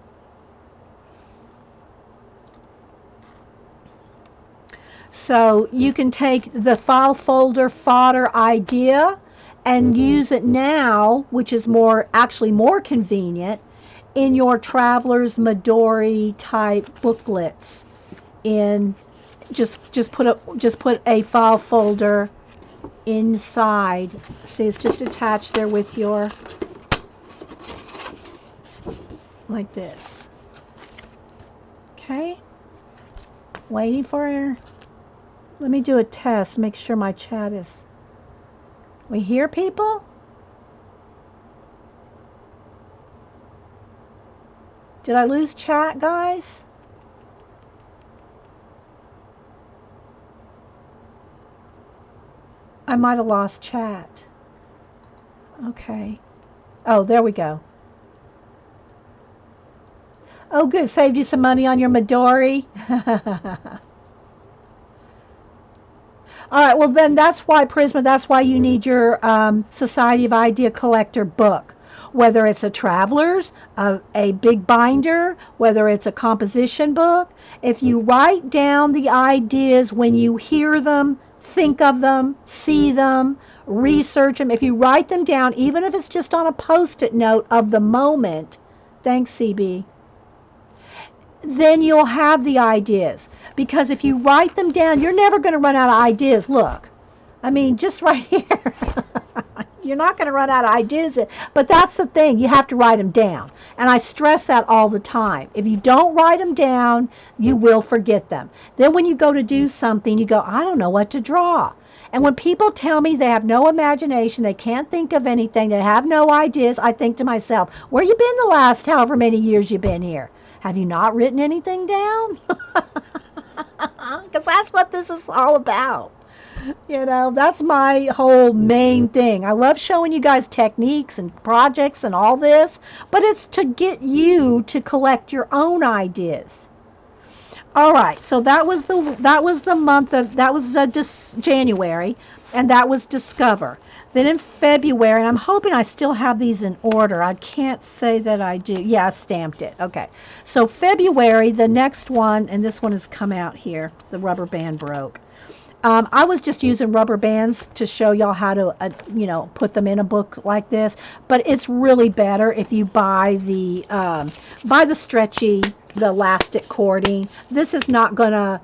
So you can take the file folder fodder idea and use it now, which is actually more convenient, in your Travelers Midori type booklets. In just put a file folder inside. See, it's just attached there with your, like this. Okay. Waiting for her. Let me do a test. Make sure my chat is. We hear people? Did I lose chat, guys? I might have lost chat. Okay. Oh, there we go. Oh, good. Saved you some money on your Midori. All right. Well, then that's why, Prisma, that's why you need your Society of Idea Collector book. Whether it's a Traveler's, a big binder, whether it's a composition book, if you write down the ideas when you hear them, think of them, see them, research them, if you write them down, even if it's just on a post-it note of the moment, thanks, CB, then you'll have the ideas. Because if you write them down, you're never going to run out of ideas. Look, I mean, just right here. You're not going to run out of ideas. But that's the thing. You have to write them down. And I stress that all the time. If you don't write them down, you will forget them. Then when you go to do something, you go, I don't know what to draw. And when people tell me they have no imagination, they can't think of anything, they have no ideas, I think to myself, where you been the last however many years you've been here? Have you not written anything down? Because that's what this is all about. That's my whole main thing. I love showing you guys techniques and projects and all this, but it's to get you to collect your own ideas. All right, so that was the month of January, and that was Discover. Then in February, and I'm hoping I still have these in order. I can't say that I do. Yeah, I stamped it. Okay. So February, the next one, and this one has come out here. The rubber band broke. I was just using rubber bands to show y'all how to, put them in a book like this. But it's really better if you buy the stretchy, the elastic cording. This is not gonna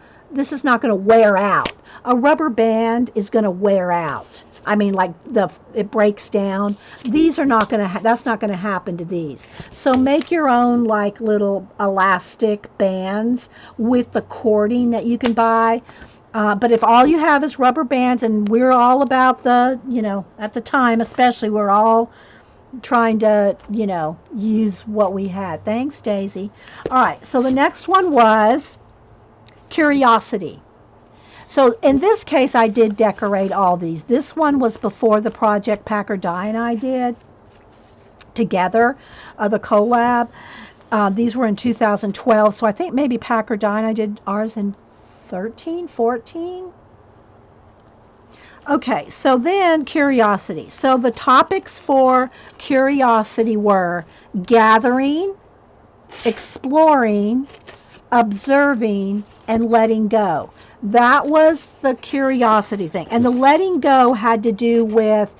wear out. A rubber band is gonna wear out. I mean, like it breaks down. These are not gonna. That's not gonna happen to these. So make your own like little elastic bands with the cording that you can buy. But if all you have is rubber bands, and we're all about at the time especially, we're all trying to, use what we had. Thanks, Daisy. All right, so the next one was Curiosity. So in this case, I did decorate all these. This one was before the project Packer Die and I did together, the collab. These were in 2012, so I think maybe Packer Die and I did ours in 13, 14. Okay, so then Curiosity. So the topics for Curiosity were gathering, exploring, observing, and letting go. That was the curiosity thing. And the letting go had to do with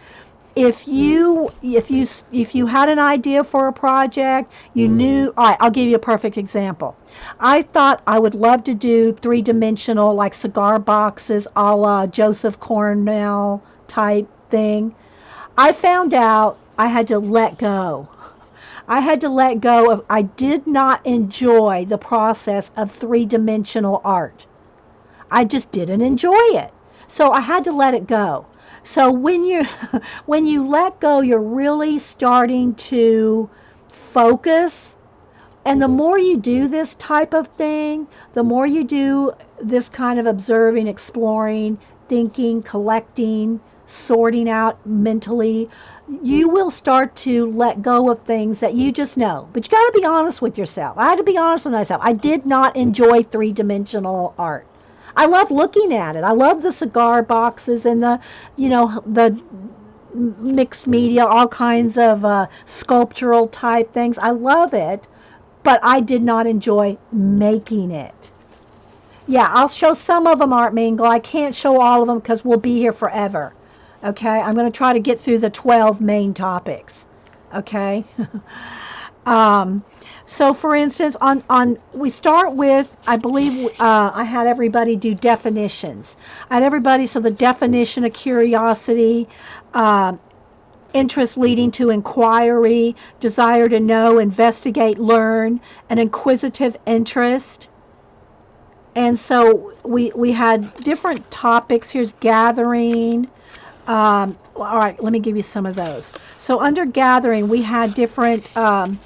if you had an idea for a project, you knew, all right, I'll give you a perfect example. I thought I would love to do three-dimensional like cigar boxes a la Joseph Cornell type thing. I found out I had to let go. I had to let go of, I did not enjoy the process of three-dimensional art. I just didn't enjoy it. So I had to let it go. So when you when you let go, you're really starting to focus. And the more you do this type of thing, the more you do this kind of observing, exploring, thinking, collecting, sorting out mentally, you will start to let go of things that you just know. But you got to be honest with yourself. I had to be honest with myself. I did not enjoy three-dimensional art. I love looking at it. I love the cigar boxes and the mixed media, all kinds of sculptural type things. I love it, but I did not enjoy making it. Yeah, I'll show some of them, Art Mingle. I can't show all of them because we'll be here forever. Okay, I'm going to try to get through the 12 main topics. Okay. um, so, for instance, on we start with, I believe I had everybody do definitions. I had everybody, so the definition of curiosity, uh, interest leading to inquiry, desire to know, investigate, learn, an inquisitive interest. And so we had different topics. Here's gathering. All right, let me give you some of those. So under gathering, we had different, and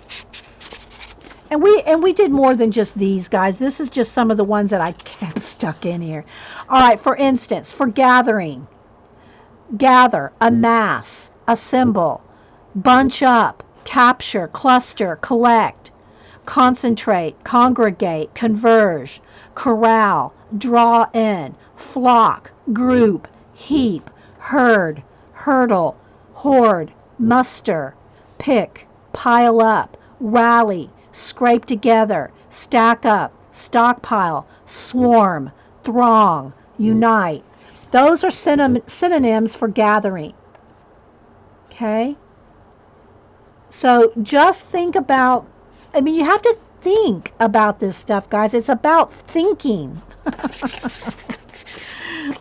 we did more than just these guys. This is just some of the ones that I kept stuck in here. All right, for instance, for gathering, gather, amass, assemble, bunch up, capture, cluster, collect, concentrate, congregate, converge, corral, draw in, flock, group, heap, herd, hurdle, hoard, muster, pick, pile up, rally, scrape together, stack up, stockpile, swarm, throng, unite. Those are synonyms for gathering. Okay? So just think about, I mean, you have to think about this stuff, guys. It's about thinking.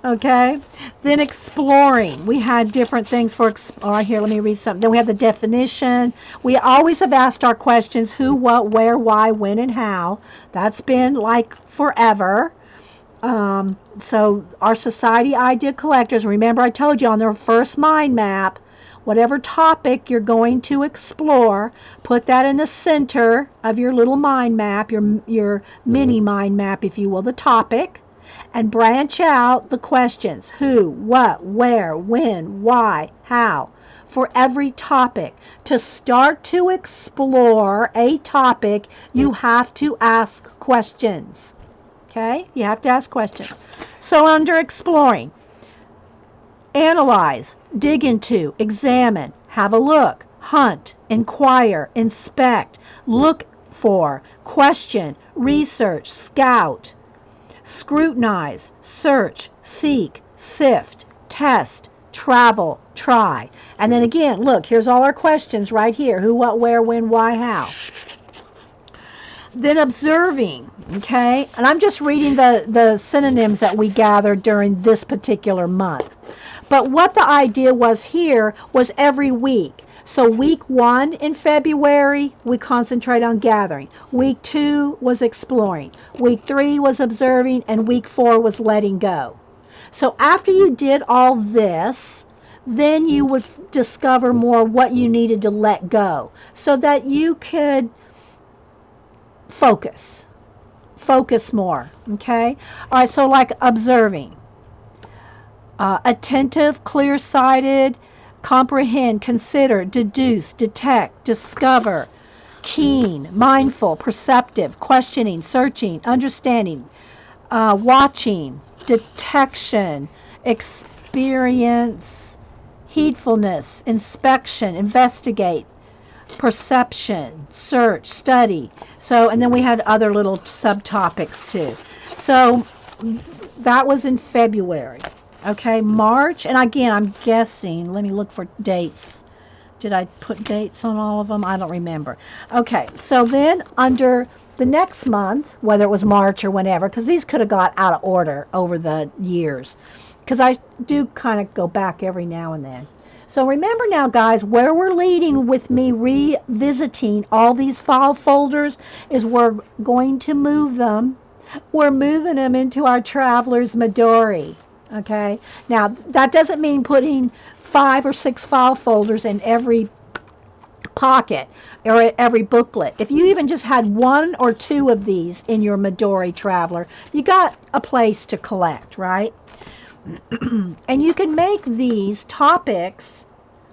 Okay? Then exploring. We had different things for, all right, here, let me read something. Then we have the definition. We always have asked our questions who, what, where, why, when, and how. That's been like forever. So our society idea collectors, remember I told you on their first mind map, whatever topic you're going to explore, put that in the center of your little mind map, your mini mind map, if you will, the topic, and branch out the questions: who, what, where, when, why, how, for every topic. To start to explore a topic, you have to ask questions. Okay? You have to ask questions. So under exploring, analyze, dig into, examine, have a look, hunt, inquire, inspect, look for, question, research, scout, scrutinize, search, seek, sift, test, travel, try. And then again, look, here's all our questions right here: who, what, where, when, why, how. Then observing, okay? And I'm just reading the synonyms that we gathered during this particular month. But what the idea was here was every week. So week 1 in February, we concentrate on gathering. Week 2 was exploring. Week 3 was observing. And week 4 was letting go. So after you did all this, then you would discover more what you needed to let go so that you could focus more. Okay? All right, so like observing, attentive, clear-sighted, comprehend, consider, deduce, detect, discover, keen, mindful, perceptive, questioning, searching, understanding, watching, detection, experience, heedfulness, inspection, investigate, perception, search, study. So, and then we had other little subtopics too. So that was in February. Okay, March, and again, I'm guessing, let me look for dates. Did I put dates on all of them? I don't remember. Okay, so then under the next month, whether it was March or whenever, because these could have got out of order over the years, because I do kind of go back every now and then. So remember now, guys, where we're leading with me revisiting all these file folders is we're going to move them. We're moving them into our Traveler's Midori. Okay. Now that doesn't mean putting 5 or 6 file folders in every pocket or every booklet. If you even just had 1 or 2 of these in your Midori Traveler, you got a place to collect, right? And you can make these topics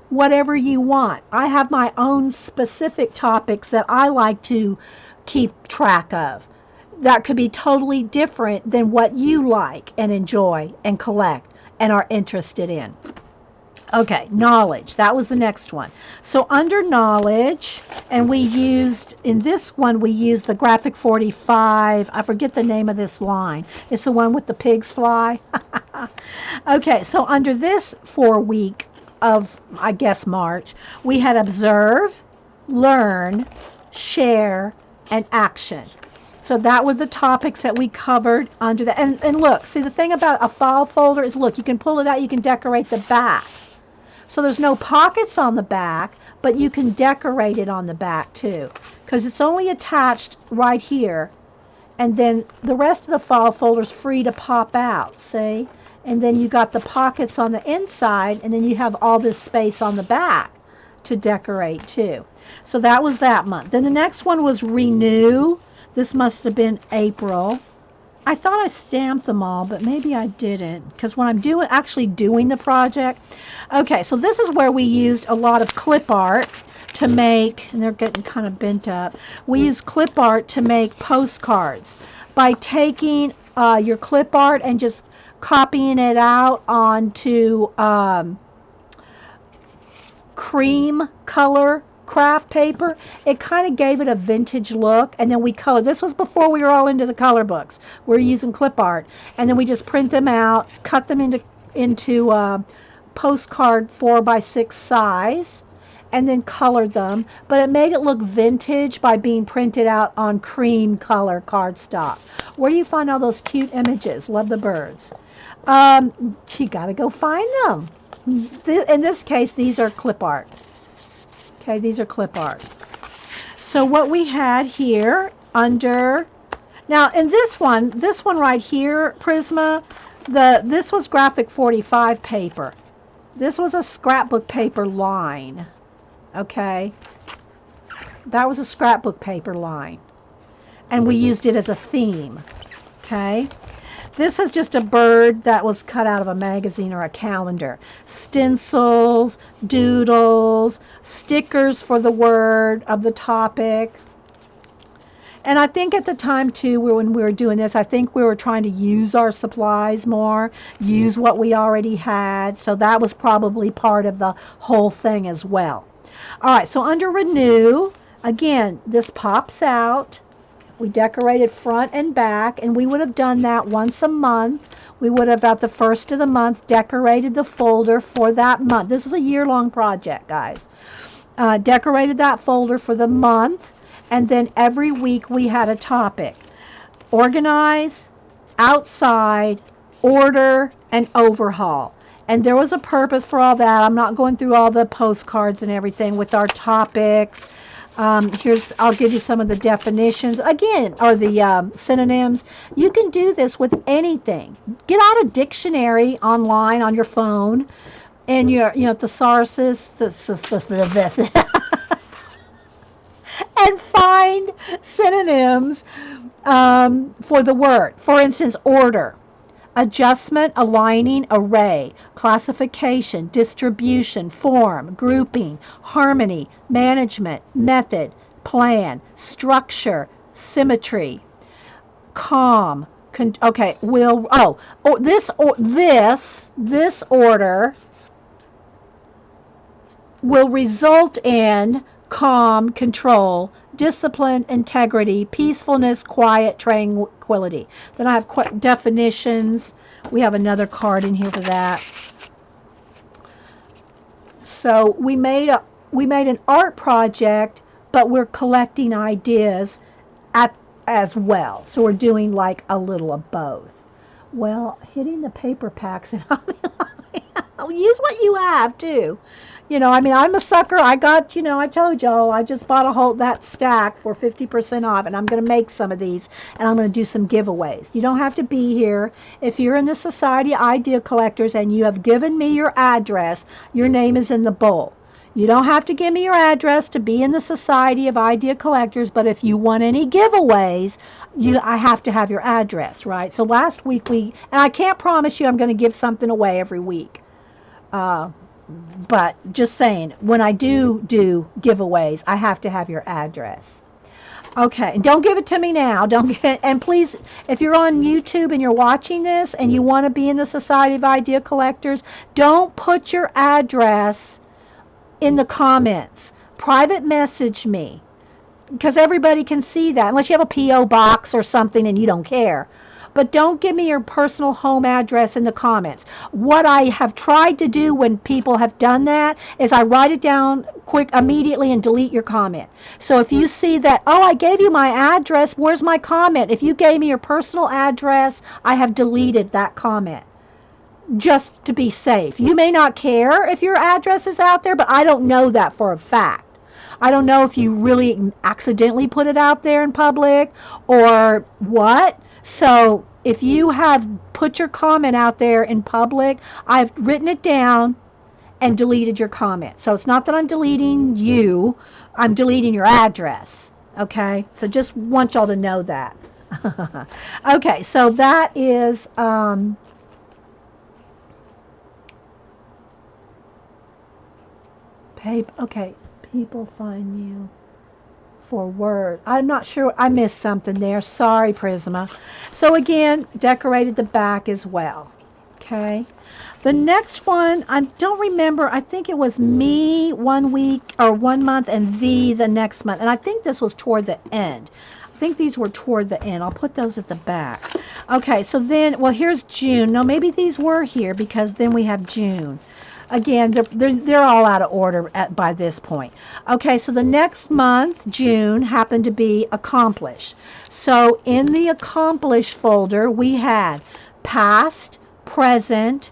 whatever you want. I have my own specific topics that I like to keep track of. That could be totally different than what you like and enjoy and collect and are interested in. Okay, knowledge. That was the next one. So under knowledge, and we used, in this one, we used the graphic 45. I forget the name of this line. It's the one with the pigs fly. Okay, so under this 4 week of, I guess, March, we had observe, learn, share, and action. So that was the topics that we covered under that. And look, see, the thing about a file folder is, look, you can pull it out, you can decorate the back. So there's no pockets on the back, but you can decorate it on the back too, because it's only attached right here. And then the rest of the file folder is free to pop out, see? And then you got the pockets on the inside, and then you have all this space on the back to decorate too. So that was that month. Then the next one was renew. This must have been April. I thought I stamped them all, but maybe I didn't, because when I'm actually doing the project. Okay, so this is where we used a lot of clip art to make, and they're getting kind of bent up. We use clip art to make postcards by taking your clip art and just copying it out onto cream color craft paper. It kind of gave it a vintage look, and then we colored. This was before we were all into the color books. We're using clip art, and then we just print them out, cut them into postcard 4x6 size, and then colored them. But it made it look vintage by being printed out on cream color cardstock. Where do you find all those cute images? Love the birds. You got to go find them. In this case, these are clip art. Okay, these are clip art. So what we had here under, now in this one right here, Prisma, this was graphic 45 paper. This was a scrapbook paper line. Okay, that was a scrapbook paper line, and we used it as a theme. Okay. This is just a bird that was cut out of a magazine or a calendar. Stencils, doodles, stickers for the word of the topic. And I think at the time, too, when we were doing this, I think we were trying to use our supplies more, use what we already had. So that was probably part of the whole thing as well. All right, so under renew, again, this pops out. We decorated front and back, and we would have done that once a month. We would have, at the first of the month, decorated the folder for that month. This is a year-long project, guys. Decorated that folder for the month, and then every week we had a topic. Organize, outside, order, and overhaul. And there was a purpose for all that. I'm not going through all the postcards and everything with our topics. I'll give you some of the definitions again, or the synonyms. You can do this with anything. Get out a dictionary online on your phone, and your thesaurus, and find synonyms for the word. For instance, order. Adjustment, aligning, array, classification, distribution, form, grouping, harmony, management, method, plan, structure, symmetry, calm. Okay, this order will result in calm, control, discipline, integrity, peacefulness, quiet, tranquility. Then I have definitions. We have another card in here for that. So we made an art project, but we're collecting ideas at as well. So we're doing like a little of both. Well, hitting the paper packs, and I'll use what you have too. I mean, I'm a sucker. I got, I told y'all, I just bought a whole that stack for 50% off, and I'm going to make some of these, and I'm going to do some giveaways. You don't have to be here. If you're in the Society of Idea Collectors and you have given me your address, your name is in the bowl. You don't have to give me your address to be in the Society of Idea Collectors, but if you want any giveaways, I have to have your address, right? So last week and I can't promise you I'm going to give something away every week. But just saying, when I do giveaways, I have to have your address. Okay, and don't give it to me now. And please, if you're on YouTube and you're watching this and you want to be in the Society of Idea Collectors, don't put your address in the comments. Private message me, because everybody can see that, unless you have a P.O. box or something and you don't care. But don't give me your personal home address in the comments. What I have tried to do when people have done that is I write it down quick immediately and delete your comment. So if you see that, oh, I gave you my address, where's my comment? If you gave me your personal address, I have deleted that comment, just to be safe. You may not care if your address is out there, but I don't know that for a fact. I don't know if you really accidentally put it out there in public or what. So if you have put your comment out there in public, I've written it down and deleted your comment. So it's not that I'm deleting you, I'm deleting your address. Okay, so just want y'all to know that. Okay, so that is okay, people find you for Word. I'm not sure. I missed something there. Sorry, Prisma. So again, decorated the back as well. Okay. The next one, I don't remember. I think it was me 1 week or 1 month and the next month. And I think this was toward the end. I think these were toward the end. I'll put those at the back. Okay, so then, well, here's June. No, maybe these were here because then we have June. Again, they're all out of order by this point. Okay, so the next month, June, happened to be accomplished. So in the accomplished folder, we had past, present,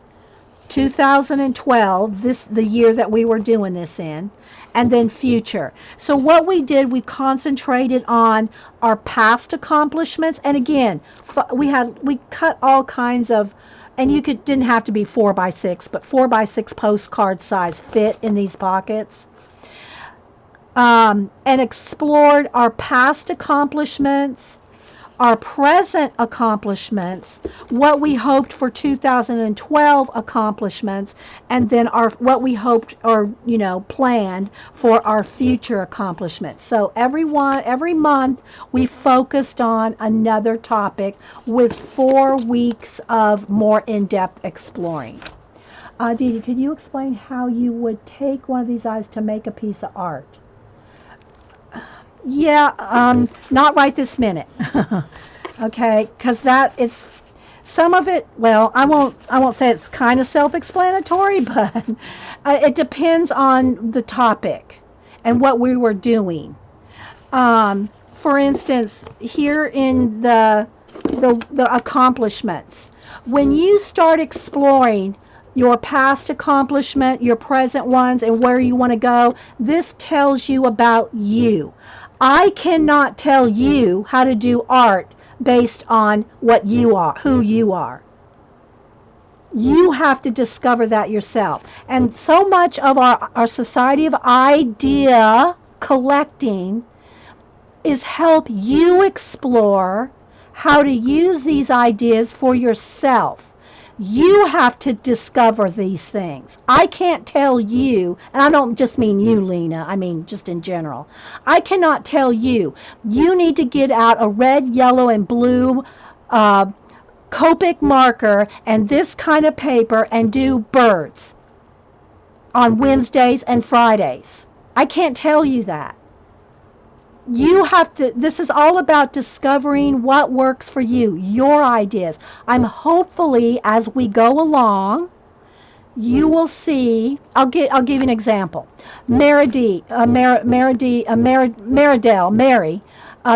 2012, the year that we were doing this in, and then future. So what we did, we concentrated on our past accomplishments, and again, we cut all kinds of, and you didn't have to be 4x6, but 4x6 postcard size fit in these pockets. And explored our past accomplishments, our present accomplishments, what we hoped for 2012 accomplishments, and then what we hoped or planned for our future accomplishments. So every month we focused on another topic with 4 weeks of more in-depth exploring. Dee Dee, could you explain how you would take one of these eyes to make a piece of art? Yeah, not right this minute. Okay, because that is some of it. Well, I won't say it's kind of self-explanatory, but it depends on the topic and what we were doing. For instance, here in the accomplishments, when you start exploring your past accomplishment, your present ones, and where you want to go, this tells you about you. I cannot tell you how to do art based on what you are, who you are. You have to discover that yourself. And so much of our Society of Idea collecting is help you explore how to use these ideas for yourself. You have to discover these things. I can't tell you, and I don't just mean you, Lena, I mean just in general. I cannot tell you, you need to get out a red, yellow, and blue Copic marker and this kind of paper and do birds on Wednesdays and Fridays. I can't tell you that. You have to, this is all about discovering what works for you, your ideas. I'm hopefully, as we go along, you will see. I'll give you an example. Maridel, Mary,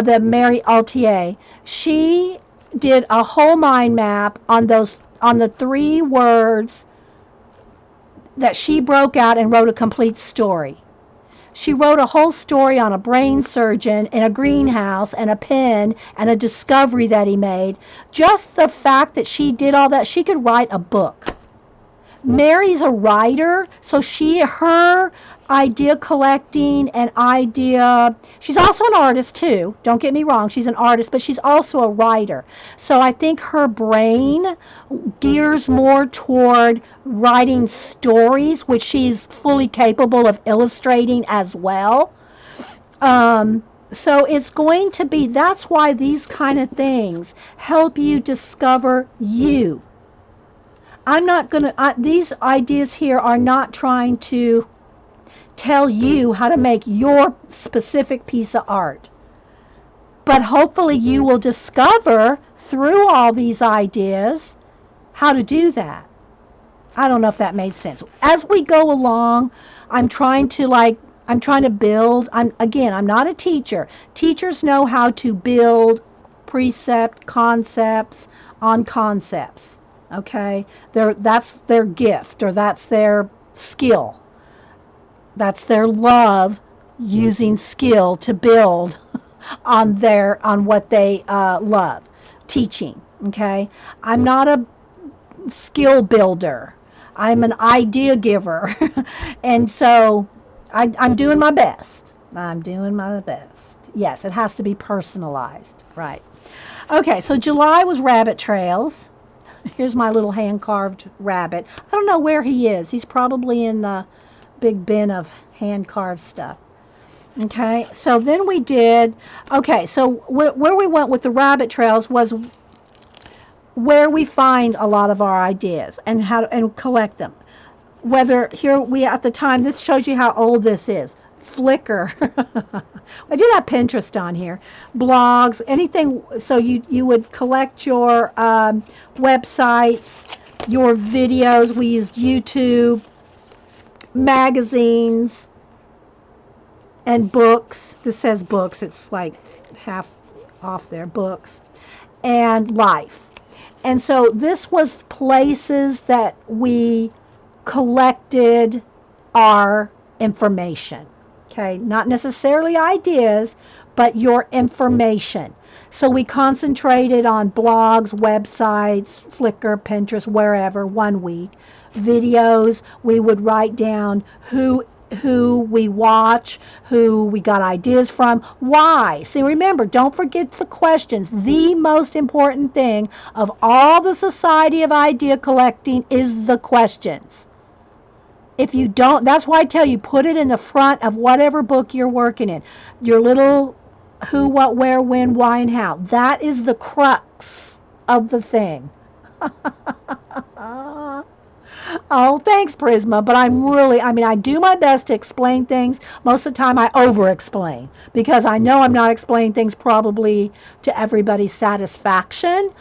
the Mary Altier. She did a whole mind map on the 3 words that she broke out and wrote a complete story. She wrote a whole story on a brain surgeon in a greenhouse and a pen and a discovery that he made. Just the fact that she did all that, she could write a book. Mary's a writer, so her idea collecting and she's also an artist too. Don't get me wrong, she's an artist, but she's also a writer. So I think her brain gears more toward writing stories, which she's fully capable of illustrating as well. So it's going to be, that's why these kind of things help you discover you. I'm not going to, these ideas here are not trying to tell you how to make your specific piece of art. But hopefully you will discover through all these ideas how to do that. I don't know if that made sense. As we go along, I'm trying to build. I'm not a teacher. Teachers know how to build precept concepts on concepts. Okay? That's their gift, or that's their skill. That's their love, using skill to build on what they love, teaching. Okay? I'm not a skill builder. I'm an idea giver. And so I'm doing my best. I'm doing my best. Yes, it has to be personalized. Right. Okay, so July was rabbit trails. Here's my little hand-carved rabbit. I don't know where he is. He's probably in the big bin of hand-carved stuff. Okay, so then we did, okay, so where we went with the rabbit trails was where we find a lot of our ideas and and collect them. Whether here we at the time, this shows you how old this is. Flickr. I did have Pinterest on here, blogs, anything. So you would collect your websites, your videos. We used YouTube, magazines, and books. This says books. It's like half off there. Books and life. And so this was places that we collected our information. Okay, not necessarily ideas, but your information. So we concentrated on blogs, websites, Flickr, Pinterest, wherever, 1 week. Videos, we would write down who we watch, who we got ideas from, why. See, remember, don't forget the questions. The most important thing of all the Society of Idea Collecting is the questions. If you don't, that's why I tell you, put it in the front of whatever book you're working in. Your little who, what, where, when, why, and how. That is the crux of the thing. Oh, thanks, Prisma. But I do my best to explain things. Most of the time I over-explain because I know I'm not explaining things probably to everybody's satisfaction.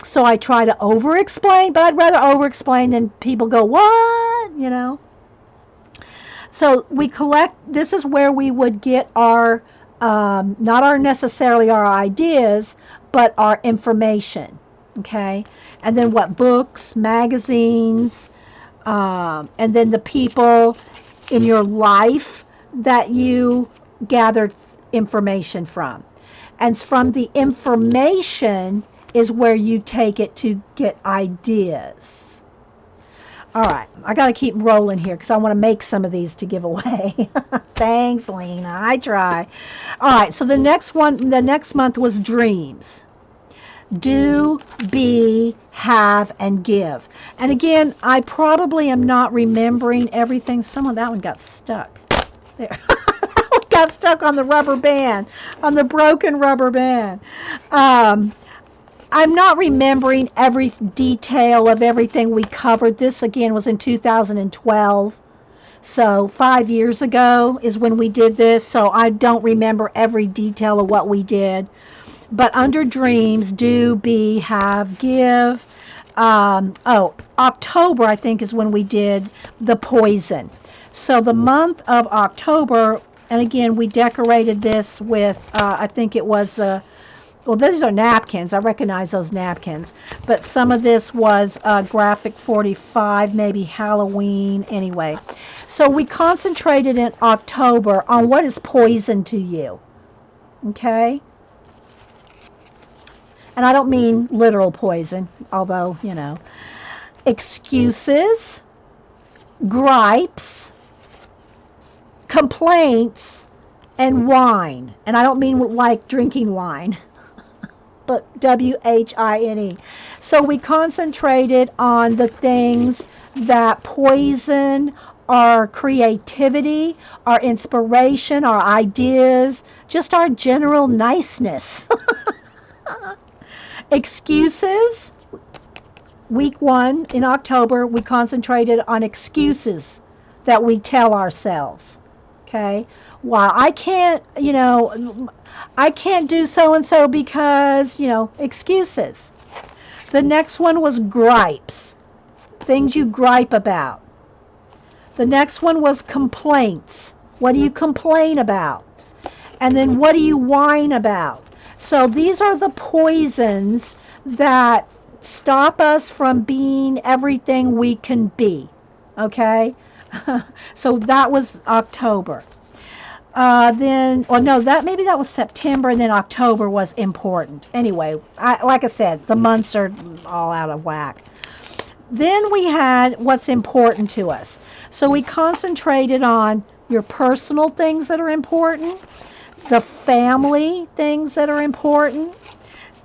So I try to over-explain, but I'd rather over-explain than people go, what? You know? So we collect, this is where we would get our, not necessarily our ideas, but our information. Okay? And then what? Books, magazines, and then the people in your life that you gathered information from. And from the information is where you take it to get ideas. All right, I got to keep rolling here because I want to make some of these to give away. Thanks, Lena. I try. All right, so the next month was dreams. Do, be, have, and give. And again, I probably am not remembering everything. That one got stuck. There. That one got stuck on the rubber band, on the broken rubber band. I'm not remembering every detail of everything we covered. This, again, was in 2012. So 5 years ago is when we did this. So I don't remember every detail of what we did. But under dreams, do, be, have, give. October, I think, is when we did the poison. So the month of October, and again, we decorated this with, I think it was well, these are napkins. I recognize those napkins. But some of this was graphic 45, maybe Halloween, anyway. So we concentrated in October on what is poison to you. Okay? And I don't mean literal poison, although, excuses, gripes, complaints, and wine. And I don't mean like drinking wine, but WHINE. So we concentrated on the things that poison our creativity, our inspiration, our ideas, just our general niceness. Excuses. Week 1 in October, we concentrated on excuses that we tell ourselves. Okay? Well, I can't do so and so because, excuses. The next one was gripes, things you gripe about. The next one was complaints. What do you complain about? And then what do you whine about? So these are the poisons that stop us from being everything we can be. Okay? So that was October. Maybe that was September, and then October was important. Anyway, like I said, the months are all out of whack. Then we had what's important to us. So we concentrated on your personal things that are important, the family things that are important,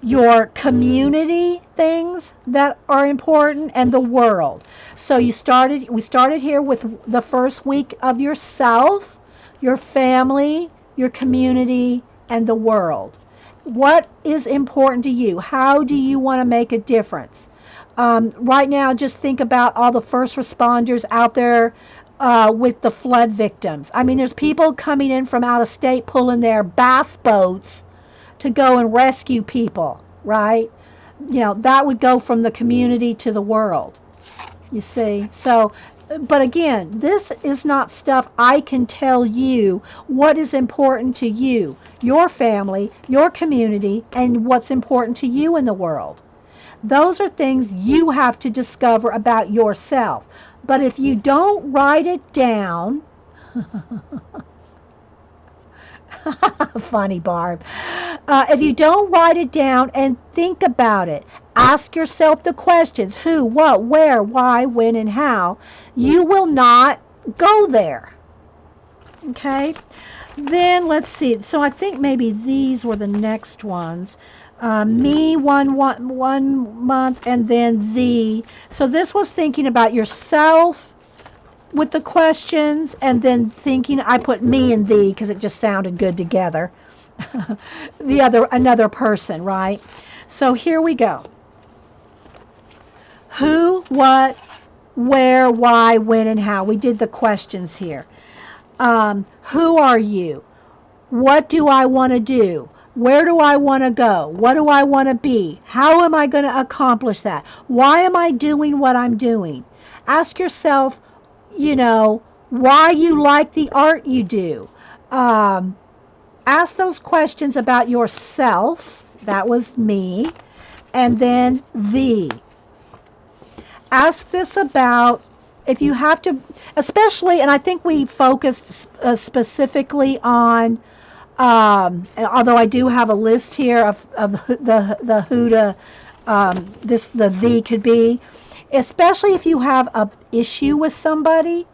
your community things that are important, and the world. So we started here with the first week of yourself, your family, your community, and the world. What is important to you? How do you want to make a difference? Right now, just think about all the first responders out there with the flood victims. I mean, there's people coming in from out of state pulling their bass boats to go and rescue people, right? That would go from the community to the world, you see. So, but again, this is not stuff I can tell you what is important to you, your family, your community, and what's important to you in the world. Those are things you have to discover about yourself. But if you don't write it down, funny, Barb. If you don't write it down and think about it, ask yourself the questions who, what, where, why, when, and how, you will not go there. Okay? Then let's see. So I think maybe these were the next ones. Me, one month, and then the. So this was thinking about yourself with the questions, and then thinking, I put me and thee because it just sounded good together. Another person, right? So here we go. Who, what, where, why, when, and how. We did the questions here. Who are you? What do I want to do? Where do I want to go? What do I want to be? How am I going to accomplish that? Why am I doing what I'm doing? Ask yourself, why you like the art you do. Ask those questions about yourself. That was me. And then thee. Ask this about, if you have to, especially, and I think we focused specifically on, although I do have a list here of the who to, the thee could be, especially if you have a issue with somebody,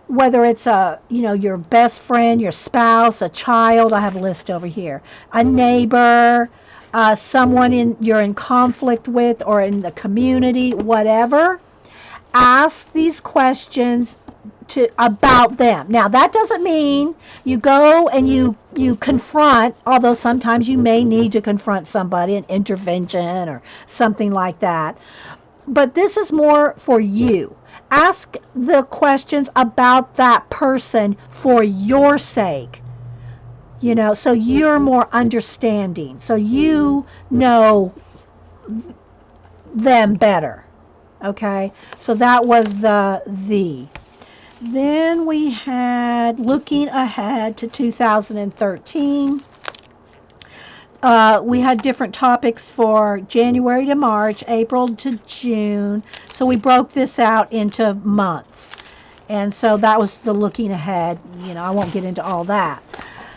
whether it's your best friend, your spouse, a child. I have a list over here. A neighbor, someone you're in conflict with, or in the community, whatever. Ask these questions about them. Now that doesn't mean you go and you confront, although sometimes you may need to confront somebody, an intervention or something like that. But this is more for you. Ask the questions about that person for your sake, so you're more understanding, so you know them better. Okay, so that was the. Then we had looking ahead to 2013. We had different topics for January to March, April to June. So we broke this out into months. And so that was the looking ahead. I won't get into all that.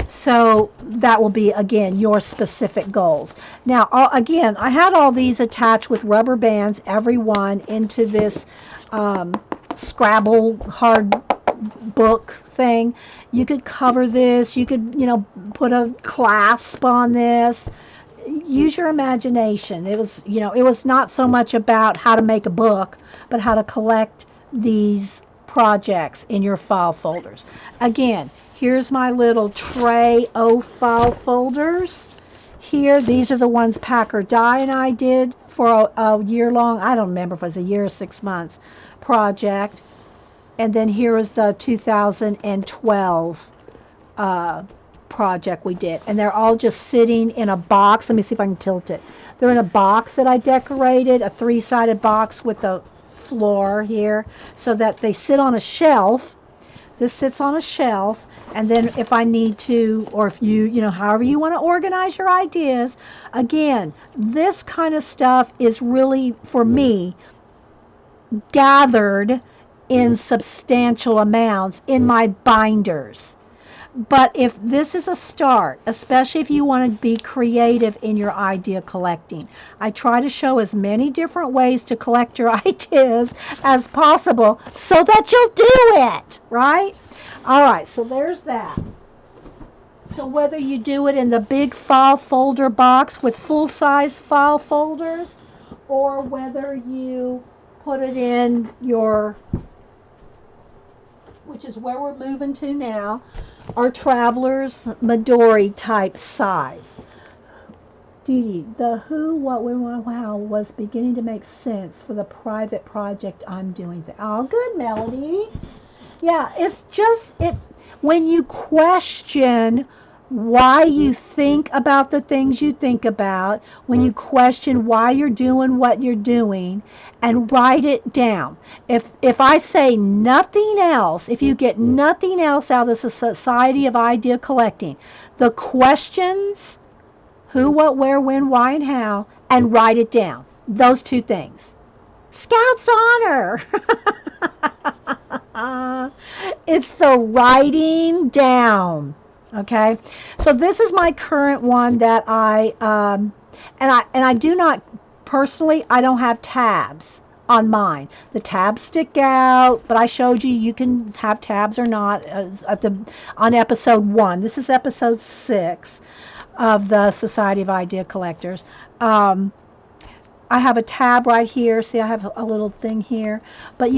So that will be, again, your specific goals. Now, again, I had all these attached with rubber bands, every one, into this Scrabble hard book thing. You could cover this. You could, put a clasp on this. Use your imagination. It was not so much about how to make a book, but how to collect these projects in your file folders. Again, here's my little tray of file folders. Here, these are the ones Packer Dye and I did for a year long, I don't remember if it was a year or 6 months project. And then here is the 2012 project we did. And they're all just sitting in a box. Let me see if I can tilt it. They're in a box that I decorated, a 3-sided box with a floor here, so that they sit on a shelf. This sits on a shelf. And then if I need to, or if however you want to organize your ideas, again, this kind of stuff is really, for me, gathered in substantial amounts in my binders. But if this is a start, especially if you want to be creative in your idea collecting, I try to show as many different ways to collect your ideas as possible so that you'll do it, right? All right, so there's that. So whether you do it in the big file folder box with full-size file folders, or whether you put it in your, which is where we're moving to now, our Traveler's Midori type size. Dee Dee, the who, what, when, why, how was beginning to make sense for the private project I'm doing. Oh, good, Melody. Yeah, it's just, when you question why you think about the things you think about, when you question why you're doing what you're doing, and write it down. If I say nothing else, if you get nothing else out of the Society of Idea Collecting, the questions, who, what, where, when, why, and how, and write it down. Those two things. Scout's honor. It's the writing down. Okay, so this is my current one that I do not personally. I don't have tabs on mine. The tabs stick out, but I showed you can have tabs or not on episode 1. This is episode 6 of the Society of Idea Collectors. I have a tab right here. See, I have a little thing here. But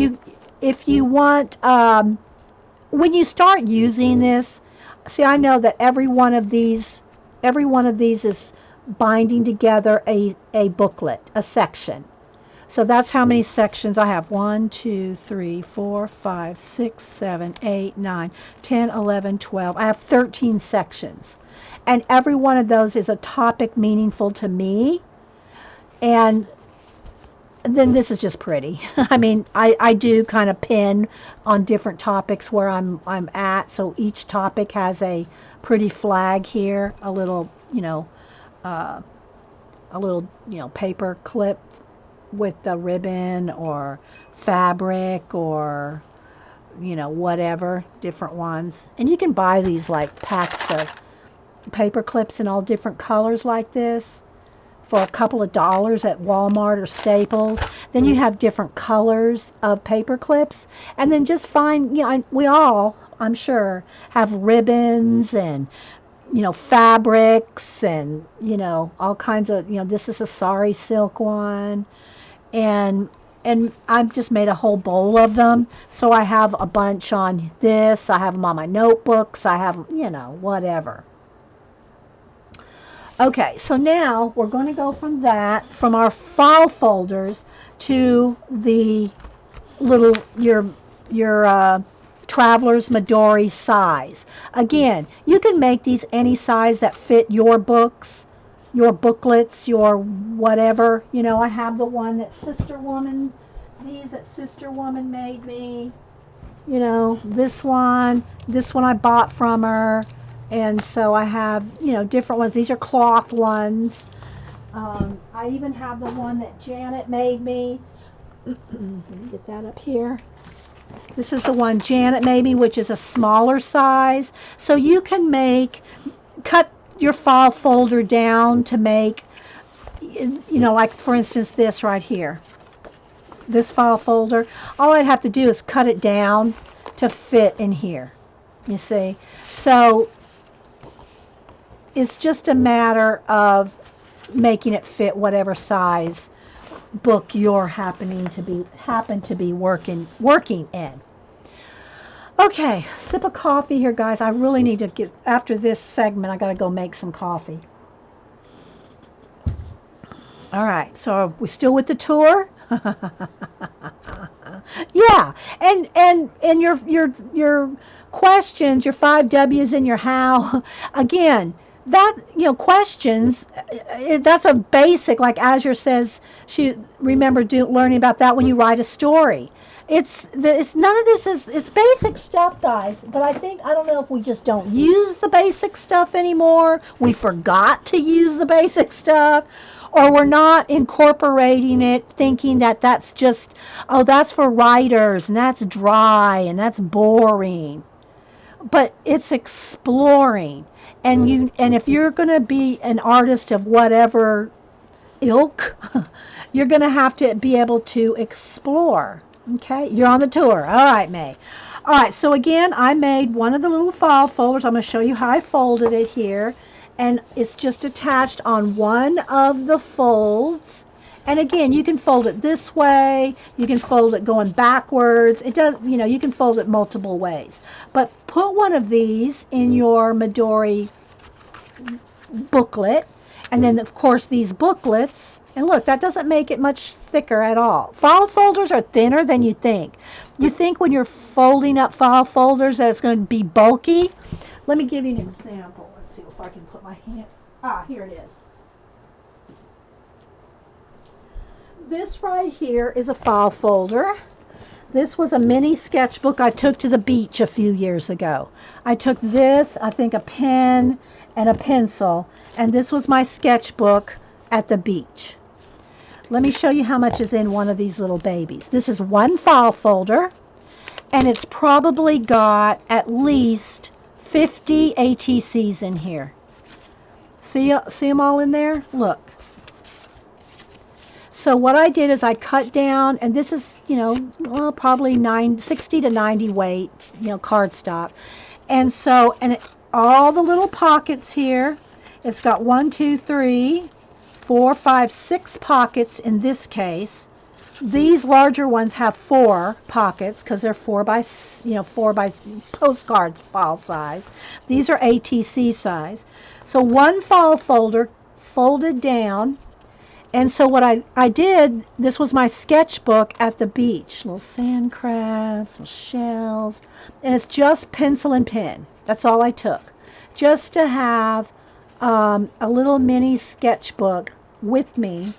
if you want, when you start using this, see, I know that every one of these is binding together a booklet, a section. So that's how many sections I have. 1, 2, 3, 4, 5, 6, 7, 8, 9, 10, 11, 12. I have 13 sections. And every one of those is a topic meaningful to me. And then this is just pretty. I mean, I do kind of pin on different topics where I'm at. So each topic has a pretty flag here, a little, paper clip with the ribbon or fabric or, whatever, different ones. And you can buy these like packs of paper clips in all different colors like this for a couple of dollars at Walmart or Staples. Then you have different colors of paper clips, and then just find, we all, I'm sure, have ribbons and fabrics and all kinds of, this is a sari silk one, and I've just made a whole bowl of them. So I have a bunch on this, I have them on my notebooks, I have, whatever. Okay, so now we're going to go from our file folders to the little your Traveler's Midori size. Again, you can make these any size that fit your books, your booklets, your whatever. You know, I have the one that Sister Woman, these that Sister Woman made me. You know, this one I bought from her. And so I have, you know, different ones. These are cloth ones. I even have the one that Janet made me. Let me get that up here. This is the one Janet made me, which is a smaller size. So you can cut your file folder down to make, you know, like for instance this right here. This file folder. All I'd have to do is cut it down to fit in here. You see? So it's just a matter of making it fit whatever size book you're happen to be working in. Okay, sip of coffee here, guys. I really need to get, after this segment, I got to go make some coffee. All right, so are we still with the tour? Yeah, and your questions, your 5 W's and your how, again, that, you know, questions, that's a basic, like Azure says, she remember learning about that when you write a story. It's none of this is, it's basic stuff, guys, but I don't know if we just don't use the basic stuff anymore. We forgot to use the basic stuff, or we're not incorporating it, thinking that that's just, oh, that's for writers and that's dry and that's boring. But it's exploring. And if you're going to be an artist of whatever ilk, you're going to have to be able to explore. Okay, you're on the tour. All right, May. All right, so again, I made one of the little file folders. I'm going to show you how I folded it here. And it's just attached on one of the folds. And again, you can fold it this way. You can fold it going backwards. It does, you know, you can fold it multiple ways. But put one of these in your Midori booklet. And then, of course, these booklets. And look, that doesn't make it much thicker at all. File folders are thinner than you think. You think when you're folding up file folders that it's going to be bulky. Let me give you an example. Let's see if I can put my hand. Ah, here it is. This right here is a file folder. This was a mini sketchbook I took to the beach a few years ago. I took this, I think a pen and a pencil, and this was my sketchbook at the beach. Let me show you how much is in one of these little babies. This is one file folder, and it's probably got at least 50 ATCs in here. See them all in there? Look. So what I did is I cut down, and this is, you know, well, probably 60 to 90 weight, you know, cardstock. And so, all the little pockets here, it's got 1, 2, 3, 4, 5, 6 pockets in this case. These larger ones have 4 pockets because they're 4 by postcards file size. These are ATC size. So one file folder folded down. And so what I did, this was my sketchbook at the beach. Little sand crabs, some shells. And it's just pencil and pen. That's all I took. Just to have a little mini sketchbook with me.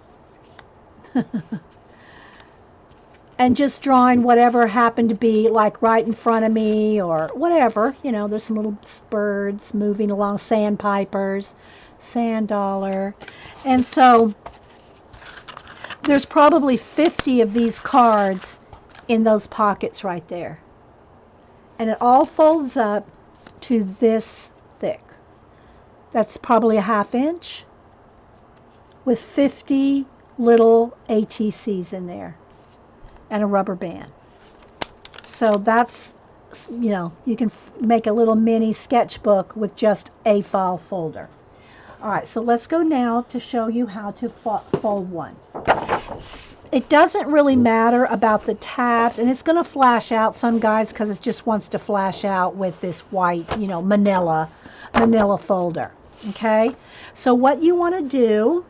And just drawing whatever happened to be like right in front of me or whatever. You know, there's some little birds moving along, sandpipers, sand dollar. And so there's probably 50 of these cards in those pockets right there. And it all folds up to this thick. That's probably a 1/2 inch with 50 little ATCs in there and a rubber band. So that's, you know, you can make a little mini sketchbook with just a file folder. All right, so let's go now to show you how to fold one. It doesn't really matter about the tabs, and it's going to flash out some, guys, because it just wants to flash out with this white, you know, manila folder. Okay, so what you want to do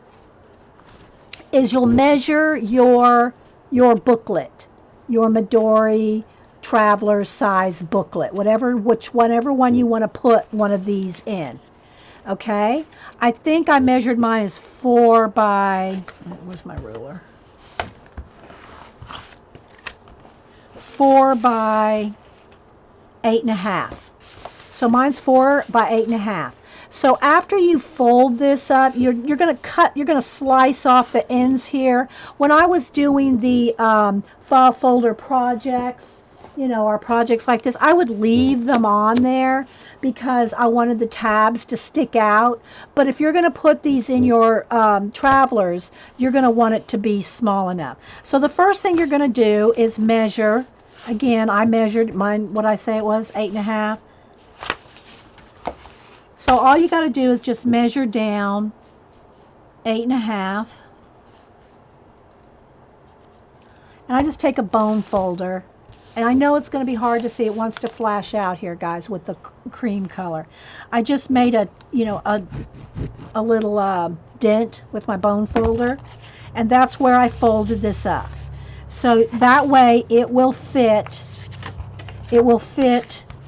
is you'll measure your booklet. your Midori traveler size booklet, whatever one you want to put one of these in. Okay, I think I measured mine as 4 by, where's my ruler? 4 by 8.5. So mine's 4 by 8.5. So after you fold this up, you're gonna slice off the ends here. When I was doing the file folder projects, our projects like this, I would leave them on there because I wanted the tabs to stick out. But if you're gonna put these in your travelers, you're gonna want it to be small enough. So the first thing you're gonna do is measure. Again, I measured mine, what I say it was, 8.5. So all you got to do is just measure down 8.5. And I just take a bone folder. And I know it's going to be hard to see. It wants to flash out here, guys, with the cream color. I just made a little dent with my bone folder. And that's where I folded this up. So that way it will fit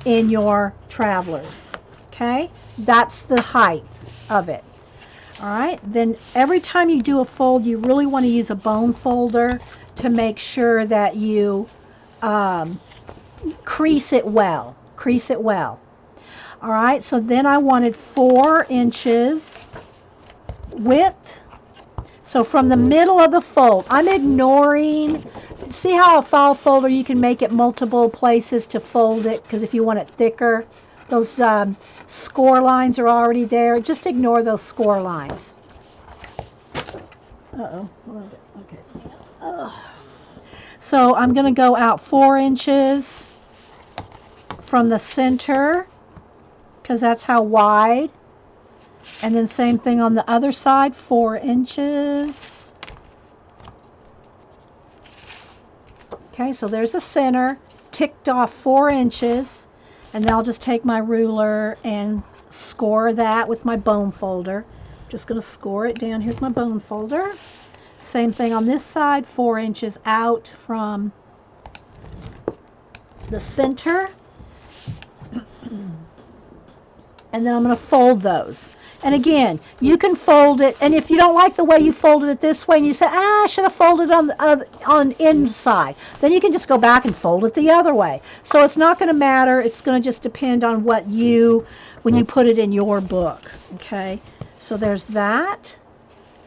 in your travelers. Okay? That's the height of it. All right, then every time you do a fold, you really want to use a bone folder to make sure that you crease it well. Crease it well. All right, so then I wanted 4 inches width. So from the middle of the fold, I'm ignoring, see how a file folder, you can make it multiple places to fold it, because if you want it thicker, those score lines are already there. Just ignore those score lines. Uh-oh. Okay. So I'm going to go out 4 inches from the center, because that's how wide. And then same thing on the other side, 4 inches. Okay, so there's the center, ticked off 4 inches. And then I'll just take my ruler and score that with my bone folder. I'm just going to score it down. Here's my bone folder. Same thing on this side, 4 inches out from the center. And then I'm going to fold those. And again, you can fold it, and if you don't like the way you folded it this way, and you say, I should have folded on inside, then you can just go back and fold it the other way. So it's not going to matter. It's going to just depend on when you put it in your book. Okay, so there's that.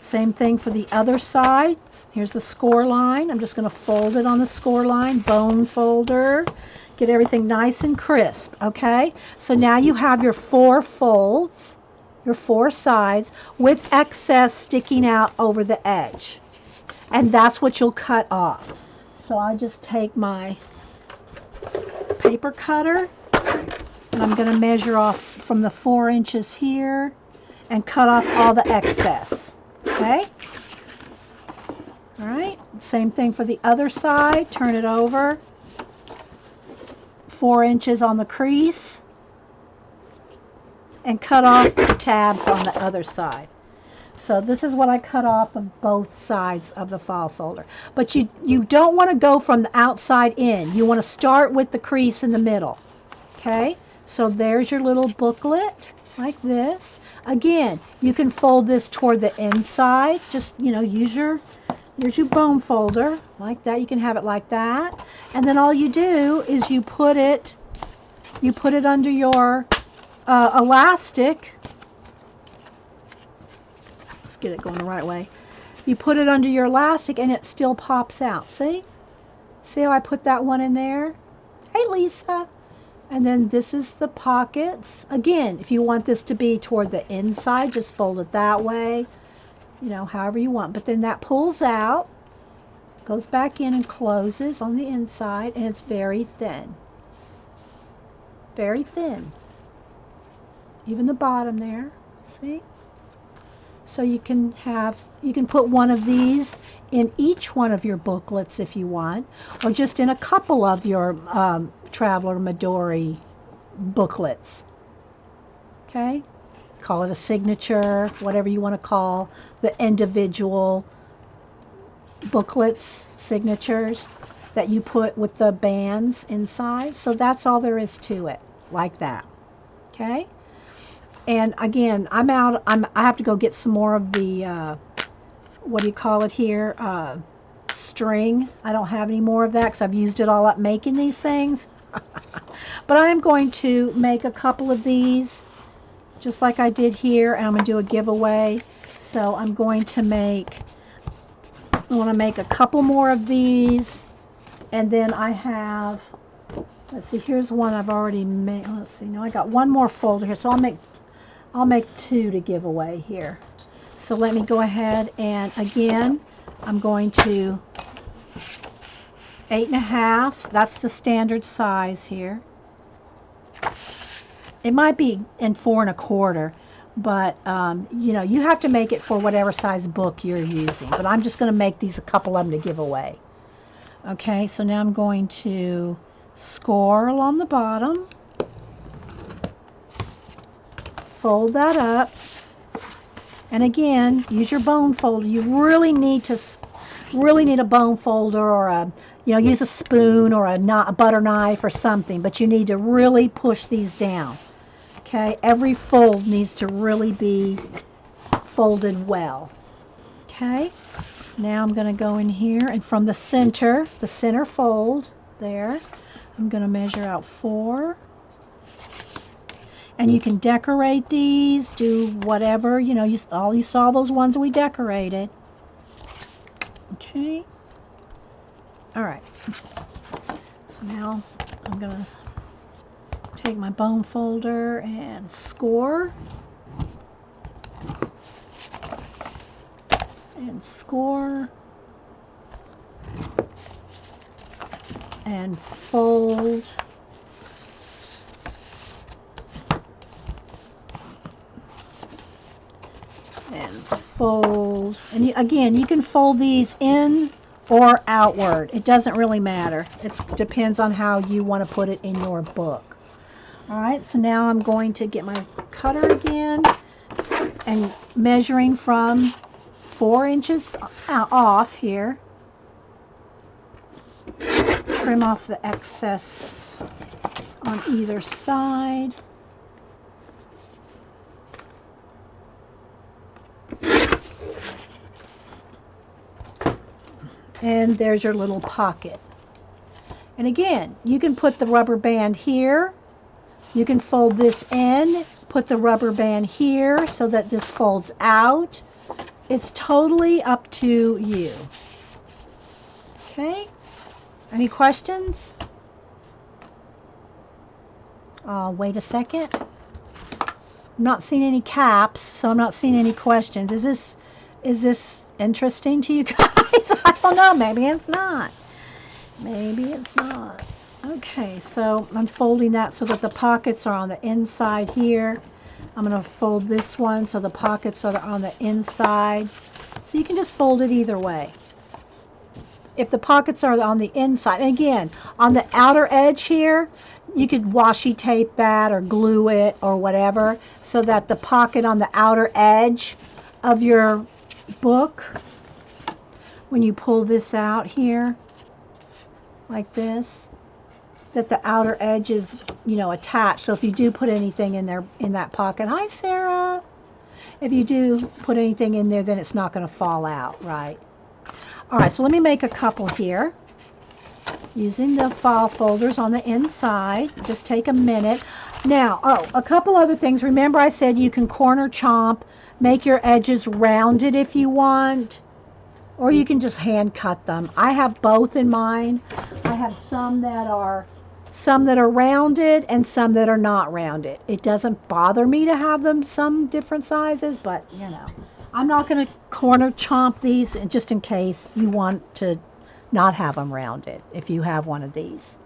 Same thing for the other side. Here's the score line. I'm just going to fold it on the score line, bone folder. Get everything nice and crisp. Okay, so now you have your 4 folds, your 4 sides, with excess sticking out over the edge. And that's what you'll cut off. So I just take my paper cutter, and I'm going to measure off from the 4 inches here and cut off all the excess. Okay? All right, same thing for the other side. Turn it over. 4 inches on the crease, and cut off the tabs on the other side. So this is what I cut off of both sides of the file folder. But you don't want to go from the outside in. You want to start with the crease in the middle. Okay? So there's your little booklet like this. Again, you can fold this toward the inside. Just, use your bone folder like that. You can have it like that. And then all you do is you put it under your elastic. Let's get it going the right way. You put it under your elastic and it still pops out. See? See how I put that one in there? Hey, Lisa. And then this is the pockets. Again, if you want this to be toward the inside, just fold it that way. However you want. But then that pulls out, goes back in and closes on the inside, and it's very thin. Very thin. Even the bottom there, see? So you can put one of these in each one of your booklets if you want, or just in a couple of your Traveler Midori booklets. Okay? Call it a signature, whatever you want to call the individual booklets, signatures that you put with the bands inside. So that's all there is to it, like that. Okay. And again, I have to go get some more of the, what do you call it here? String. I don't have any more of that because I've used it all up making these things. But I am going to make a couple of these just like I did here, and I'm going to do a giveaway. So I'm going to I want to make a couple more of these, and then I have, let's see, here's one I've already made. Let's see, no, I got one more folder here, so I'll make 2 to give away here. So let me go ahead, and again, I'm going to 8.5. That's the standard size here. It might be in 4.25, but you know, you have to make it for whatever size book you're using. But I'm just going to make these, a couple of them, to give away. Okay, so now I'm going to score along the bottom, fold that up, and again, use your bone folder. You really need a bone folder, or a, you know, use a spoon or a butter knife or something, but you need to really push these down. Okay, every fold needs to really be folded well. Okay, now I'm going to go in here, and from the center fold there, I'm going to measure out 4. And you can decorate these, do whatever, you know, you saw those ones we decorated. Okay. All right. So now I'm going to take my bone folder and score. And score. And fold. And fold. And again, you can fold these in or outward. It doesn't really matter. It depends on how you want to put it in your book. All right, so now I'm going to get my cutter again and measuring from 4 inches off here. Trim off the excess on either side. And there's your little pocket. And again, you can put the rubber band here. You can fold this in, put the rubber band here so that this folds out. It's totally up to you. Okay? Any questions? Wait a second. I'm not seeing any caps, so I'm not seeing any questions. Is this interesting to you guys? I don't know. Maybe it's not. Maybe it's not. Okay, so I'm folding that so that the pockets are on the inside here. I'm going to fold this one so the pockets are on the inside. So you can just fold it either way. If the pockets are on the inside, and again, on the outer edge here, you could washi tape that or glue it or whatever so that the pocket on the outer edge of your book, when you pull this out here, like this, that the outer edge is, you know, attached. So if you do put anything in there, in that pocket, hi Sarah, if you do put anything in there, then it's not going to fall out, right? All right, so let me make a couple here using the file folders on the inside. Just take a minute. Now, a couple other things. Remember I said you can corner chomp, make your edges rounded if you want, or you can just hand cut them. I have both in mine. I have some that are rounded and some that are not rounded. It doesn't bother me to have them some different sizes, but you know, I'm not going to corner chomp these just in case you want to not have them rounded if you have one of these.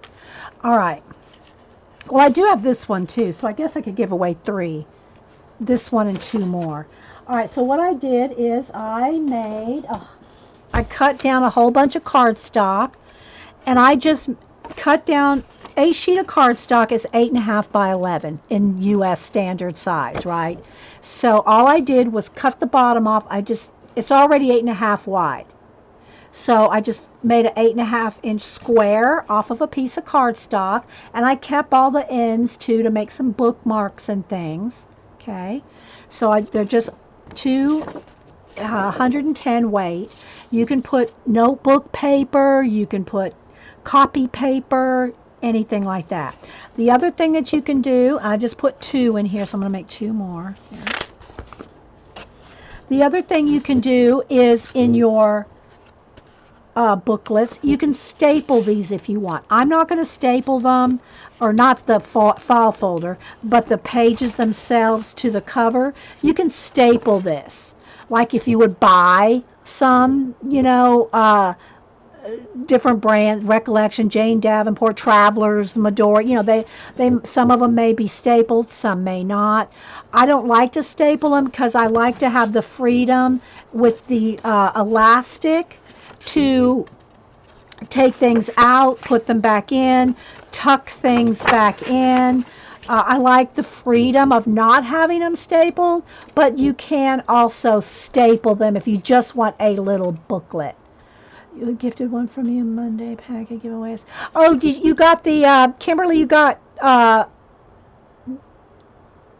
All right. Well, I do have this one too, so I guess I could give away 3. This one and 2 more. All right, so what I did is I cut down a whole bunch of cardstock, and I just cut down a sheet of cardstock is 8.5 by 11 in US standard size, right? So all I did was cut the bottom off. It's already 8.5 wide. So I just made an 8.5 inch square off of a piece of cardstock, and I kept all the ends too to make some bookmarks and things. Okay, so they're just two 110 weight. You can put notebook paper, you can put copy paper, anything like that. The other thing that you can do, I just put two in here, so I'm going to make two more. Here. The other thing you can do is in your booklets, you can staple these if you want. I'm not going to staple them, or not the file folder, but the pages themselves to the cover. You can staple this. Like if you would buy some, different brand, Recollection, Jane Davenport, Travelers, Medora, they some of them may be stapled, some may not. I don't like to staple them because I like to have the freedom with the elastic to take things out, put them back in, tuck things back in. I like the freedom of not having them stapled, but you can also staple them if you just want a little booklet. You gifted one from you Monday packet giveaways. Oh, you got the Kimberly? You got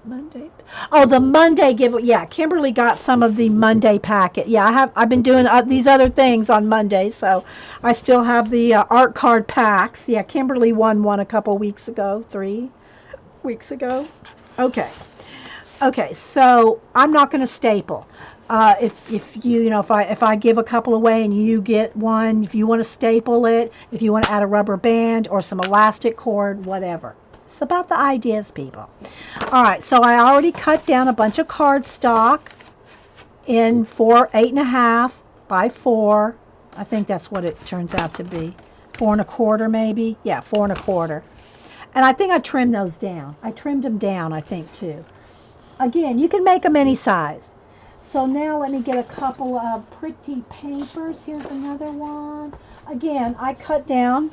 Monday. Oh, the Monday give. Yeah, Kimberly got some of the Monday packet. Yeah, I've been doing these other things on Monday, so I still have the art card packs. Yeah, Kimberly won one a couple weeks ago, 3 weeks ago. Okay. Okay, so I'm not going to staple. If you know if I give a couple away and you get one, if you want to staple it, if you want to add a rubber band or some elastic cord, whatever. It's about the ideas, people. All right, so I already cut down a bunch of cardstock in 8.5 by 4. I think that's what it turns out to be. 4 1/4 maybe. Yeah, 4 1/4. And I think I trimmed those down. I trimmed them down, I think, too. Again, you can make them any size. So now let me get a couple of pretty papers. Here's another one. Again, I cut down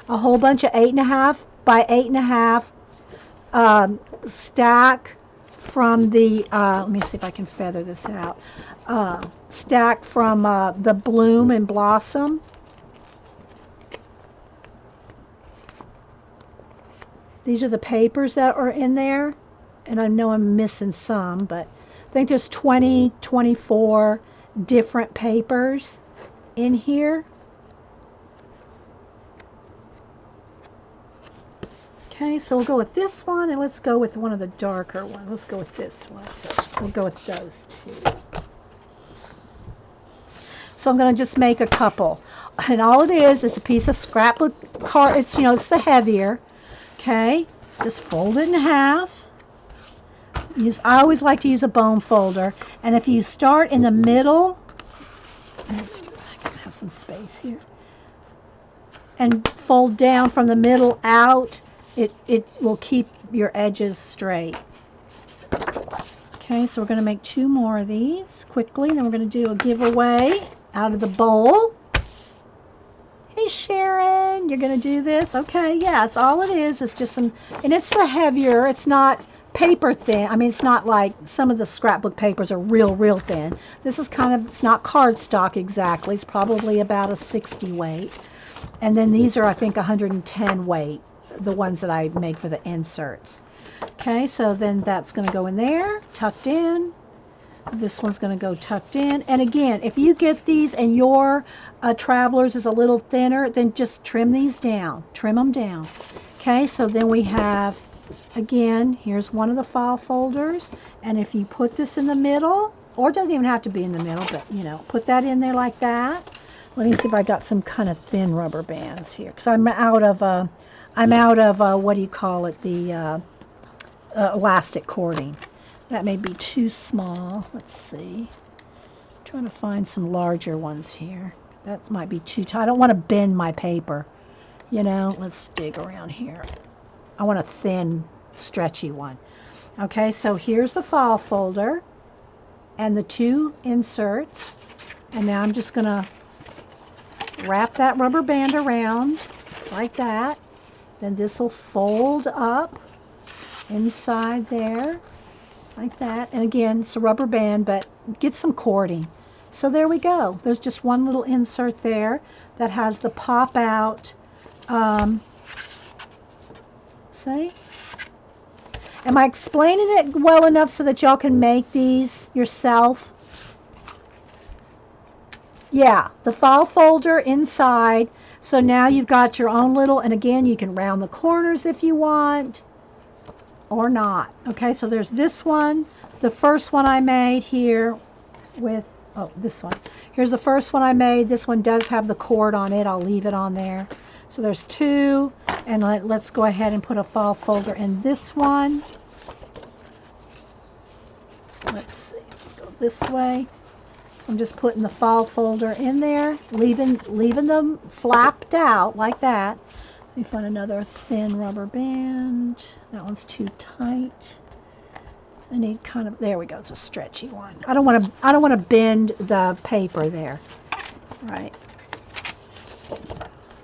a whole bunch of 8.5 by 8.5 stack from the, let me see if I can feather this out, stack from the Bloom and Blossom. These are the papers that are in there, and I know I'm missing some, but I think there's 20, 24 different papers in here. Okay, so we'll go with this one, and let's go with one of the darker ones. Let's go with this one. So we'll go with those two. So I'm going to just make a couple. And all it is a piece of scrapbook card. It's, it's the heavier. Okay, just fold it in half. I always like to use a bone folder. And if you start in the middle, I can have some space here, and fold down from the middle out, it will keep your edges straight. Okay, so we're going to make 2 more of these quickly, and then we're going to do a giveaway out of the bowl. Hey Sharon, you're going to do this? Okay, yeah, it's all it is. It's just some, and it's the heavier. It's not paper thin. I mean, it's not like some of the scrapbook papers are real thin. This is kind of, it's not cardstock exactly. It's probably about a 60 weight. And then these are, I think, 110 weight, the ones that I made for the inserts. Okay, so then that's going to go in there, tucked in. This one's going to go tucked in. And again, if you get these and your Travelers is a little thinner, then just trim these down. Trim them down. Okay, so then we have, again, here's one of the file folders. And if you put this in the middle, or it doesn't even have to be in the middle, but, put that in there like that. Let me see if I got some kind of thin rubber bands here, because I'm out of what do you call it, the elastic cording. That may be too small. Let's see. I'm trying to find some larger ones here. That might be too tight. I don't want to bend my paper. Let's dig around here. I want a thin, stretchy one. Okay, so here's the file folder and the 2 inserts. And now I'm just going to wrap that rubber band around like that. Then this will fold up inside there like that. And again, it's a rubber band, but get some cording. So there we go. There's just one little insert there that has the pop out. See? Am I explaining it well enough so that y'all can make these yourself? Yeah, the file folder inside. So now you've got your own little, and again, you can round the corners if you want or not. Okay, so there's this one, the first one I made here with, oh, this one. Here's the first one I made. This one does have the cord on it. I'll leave it on there. So there's two, and let's go ahead and put a file folder in this one. Let's see, let's go this way. I'm just putting the file folder in there, leaving them flapped out like that. Let me find another thin rubber band. That one's too tight. I need kind of, there we go, it's a stretchy one. I don't want to bend the paper there. Right.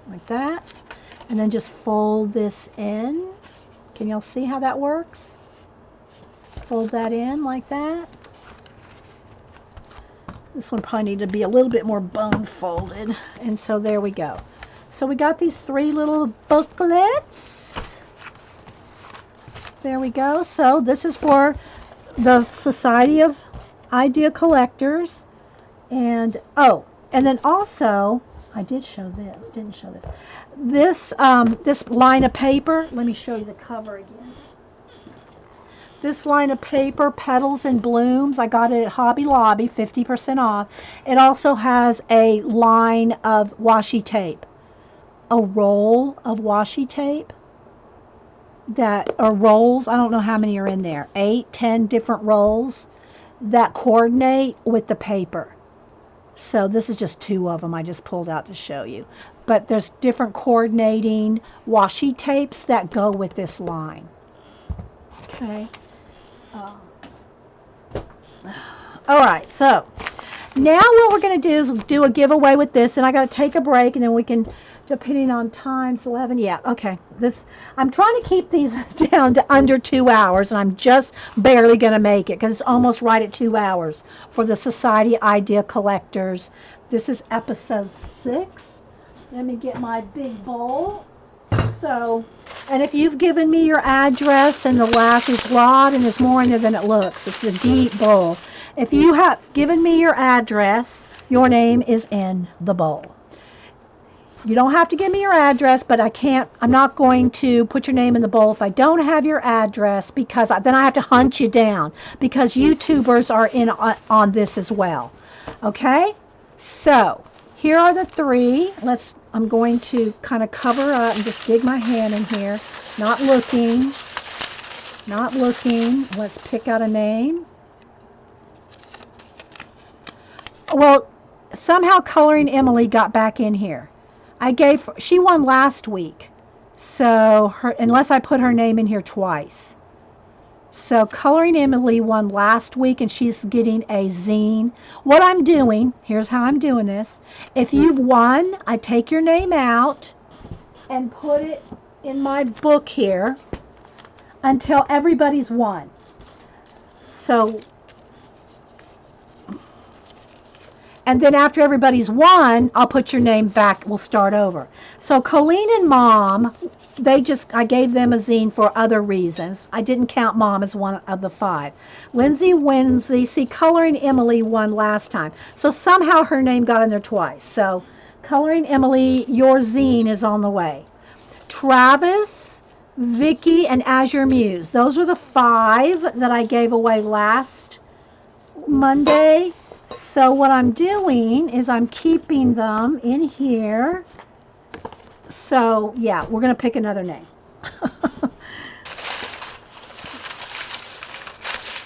Like that. And then just fold this in. Can y'all see how that works? Fold that in like that. This one probably needed to be a little bit more bone folded. And so there we go. So we got these three little booklets. There we go. So this is for the Society of Idea Collectors. And, oh, and then also, I did show this, didn't show this. This line of paper, let me show you the cover again. This line of paper, Petals and Blooms, I got it at Hobby Lobby, 50% off. It also has a line of washi tape, a roll of washi tape that are rolls. I don't know how many are in there, 8, 10 different rolls that coordinate with the paper. So this is just two of them I just pulled out to show you. But there's different coordinating washi tapes that go with this line. Okay. All right, so now what we're going to do is do a giveaway with this, and I got to take a break, and then we can, depending on times, 11, yeah, okay. I'm trying to keep these down to under 2 hours, and I'm just barely going to make it, because it's almost right at 2 hours for the Society Idea Collectors. This is episode 6. Let me get my big bowl. So, and if you've given me your address, and the laugh is loud and there's more in there than it looks. It's a deep bowl. If you have given me your address, your name is in the bowl. You don't have to give me your address, but I'm not going to put your name in the bowl if I don't have your address, because then I have to hunt you down, because YouTubers are in on this as well. Okay? So, here are the three. I'm going to kind of cover up and just dig my hand in here. Not looking. Let's pick out a name. Well, somehow Coloring Emily got back in here. She won last week. So, unless I put her name in here twice. So Coloring Emily won last week, and she's getting a zine. What I'm doing, here's how I'm doing this. If you've won, I take your name out and put it in my book here until everybody's won. So, and then after everybody's won, I'll put your name back. We'll start over. So Colleen and Mom, I gave them a zine for other reasons. I didn't count Mom as one of the 5. Lindsay Wednesday, see, Coloring Emily won last time. So somehow her name got in there twice. So Coloring Emily, your zine is on the way. Travis, Vicky, and Azure Muse. Those are the 5 that I gave away last Monday. So what I'm doing is I'm keeping them in here. So, yeah, we're going to pick another name. All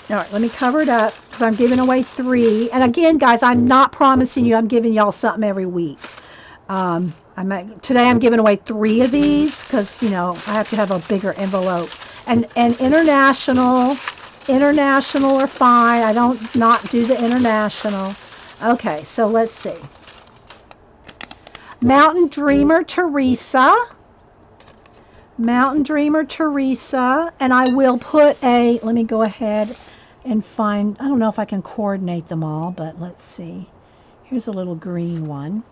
right, let me cover it up, because I'm giving away 3. And again, guys, I'm not promising you I'm giving y'all something every week. Today I'm giving away 3 of these, because, I have to have a bigger envelope. And international are fine. I don't not do the international. Okay, so let's see. Mountain Dreamer Teresa, and I will put let me go ahead and find, I don't know if I can coordinate them all, but let's see. Here's a little green one.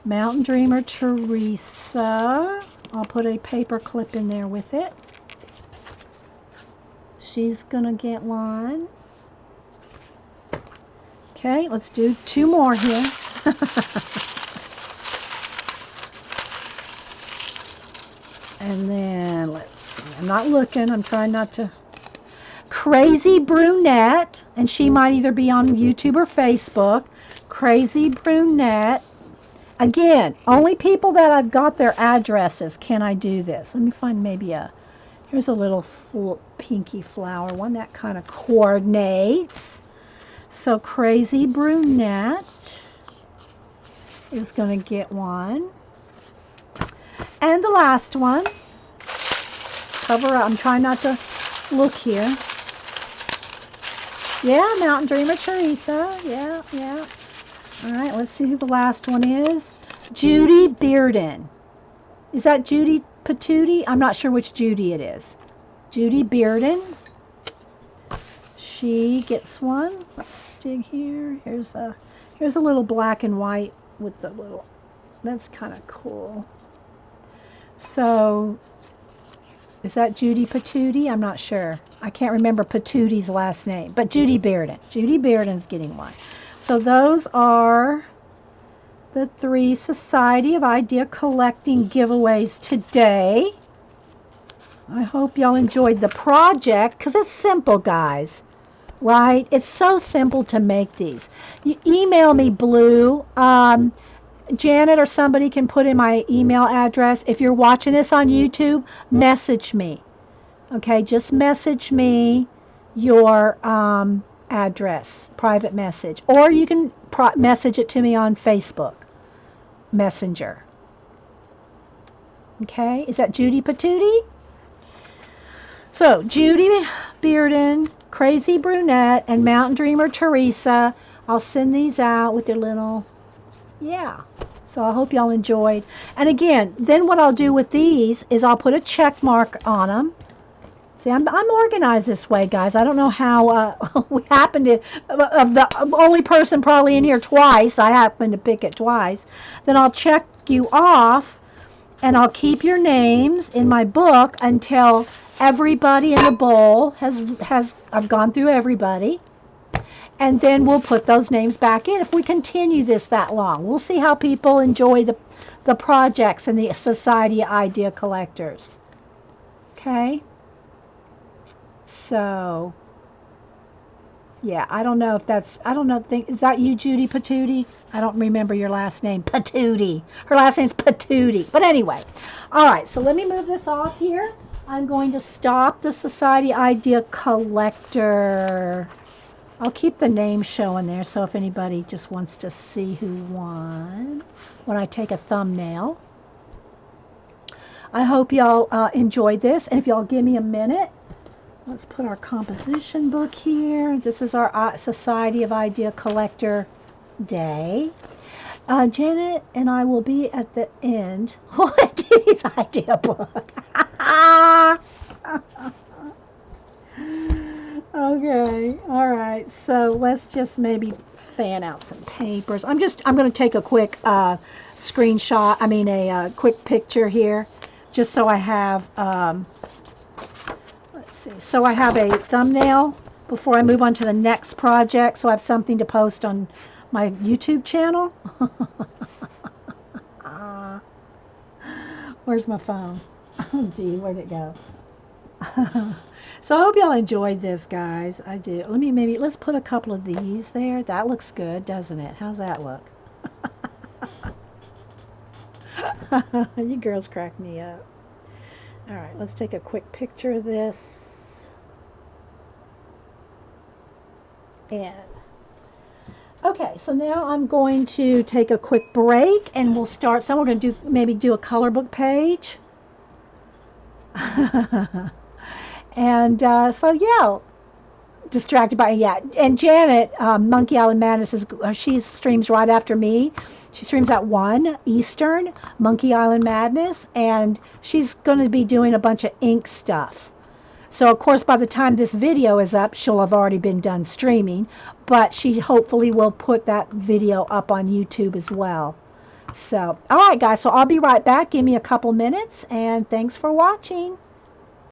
Mountain Dreamer Teresa. I'll put a paper clip in there with it. She's gonna get one. Okay, let's do 2 more here. And then let's see. I'm not looking. I'm trying not to. Crazy Brunette, and she might either be on YouTube or Facebook. Crazy Brunette. Again, only people that I've got their addresses can I do this. Let me find maybe here's a little pinky flower one that kind of coordinates. So Crazy Brunette is going to get one. And the last one, cover up. I'm trying not to look here. Yeah, Mountain Dreamer Teresa. Yeah. All right, let's see who the last one is. Judy Bearden. Is that Judy Patootie? I'm not sure which Judy it is. Judy Bearden. She gets one. Let's dig here. Here's a little black and white with the little. That's kind of cool. So, is that Judy Patootie? I'm not sure. I can't remember Patootie's last name, but Judy Bearden. Judy Bearden's getting one. So those are the 3 Society of Idea Collecting giveaways today. I hope y'all enjoyed the project because it's simple, guys. Right? It's so simple to make these. You email me, Blue. Janet or somebody can put in my email address. If you're watching this on YouTube, message me. Okay, just message me your address, private message. Or you can message it to me on Facebook Messenger. Okay, is that Judy Patootie? So, Judy Bearden, Crazy Brunette, and Mountain Dreamer Teresa. I'll send these out with their little, yeah. So I hope y'all enjoyed. And again, then what I'll do with these is I'll put a check mark on them. See, I'm organized this way, guys. I don't know how we happened to, the only person probably in here twice, I happened to pick it twice. Then I'll check you off, and I'll keep your names in my book until everybody in the bowl I've gone through everybody. And then we'll put those names back in if we continue this that long. We'll see how people enjoy the projects and the Society of Idea Collectors. Okay? So, yeah, I don't know if that's, is that you, Judy Patootie? I don't remember your last name. Patootie. Her last name's Patootie. But anyway, all right, so let me move this off here. I'm going to stop the Society Idea Collector. I'll keep the name showing there, so if anybody just wants to see who won when I take a thumbnail. I hope y'all enjoyed this, and if y'all give me a minute, let's put our composition book here. This is our Society of Idea Collector Day. Janet and I will be at the end. Judy's idea book. Okay, all right. So let's just maybe fan out some papers. I'm going to take a quick screenshot. I mean a quick picture here, just so I have. Let's see. So I have a thumbnail before I move on to the next project. So I have something to post on my YouTube channel. Where's my phone? Oh, gee, where'd it go? So I hope y'all enjoyed this, guys. I do. Let's put a couple of these there. That looks good, doesn't it? How's that look? You girls crack me up. All right, let's take a quick picture of this. And okay, so now I'm going to take a quick break, and we'll start. So we're going to maybe do a color book page. And so yeah, distracted by and Janet, Monkey Island Madness she streams right after me. She streams at 1 Eastern, Monkey Island Madness, and she's going to be doing a bunch of ink stuff. So, of course, by the time this video is up, she'll have already been done streaming, but she hopefully will put that video up on YouTube as well. So, all right, guys, so I'll be right back. Give me a couple minutes, and thanks for watching.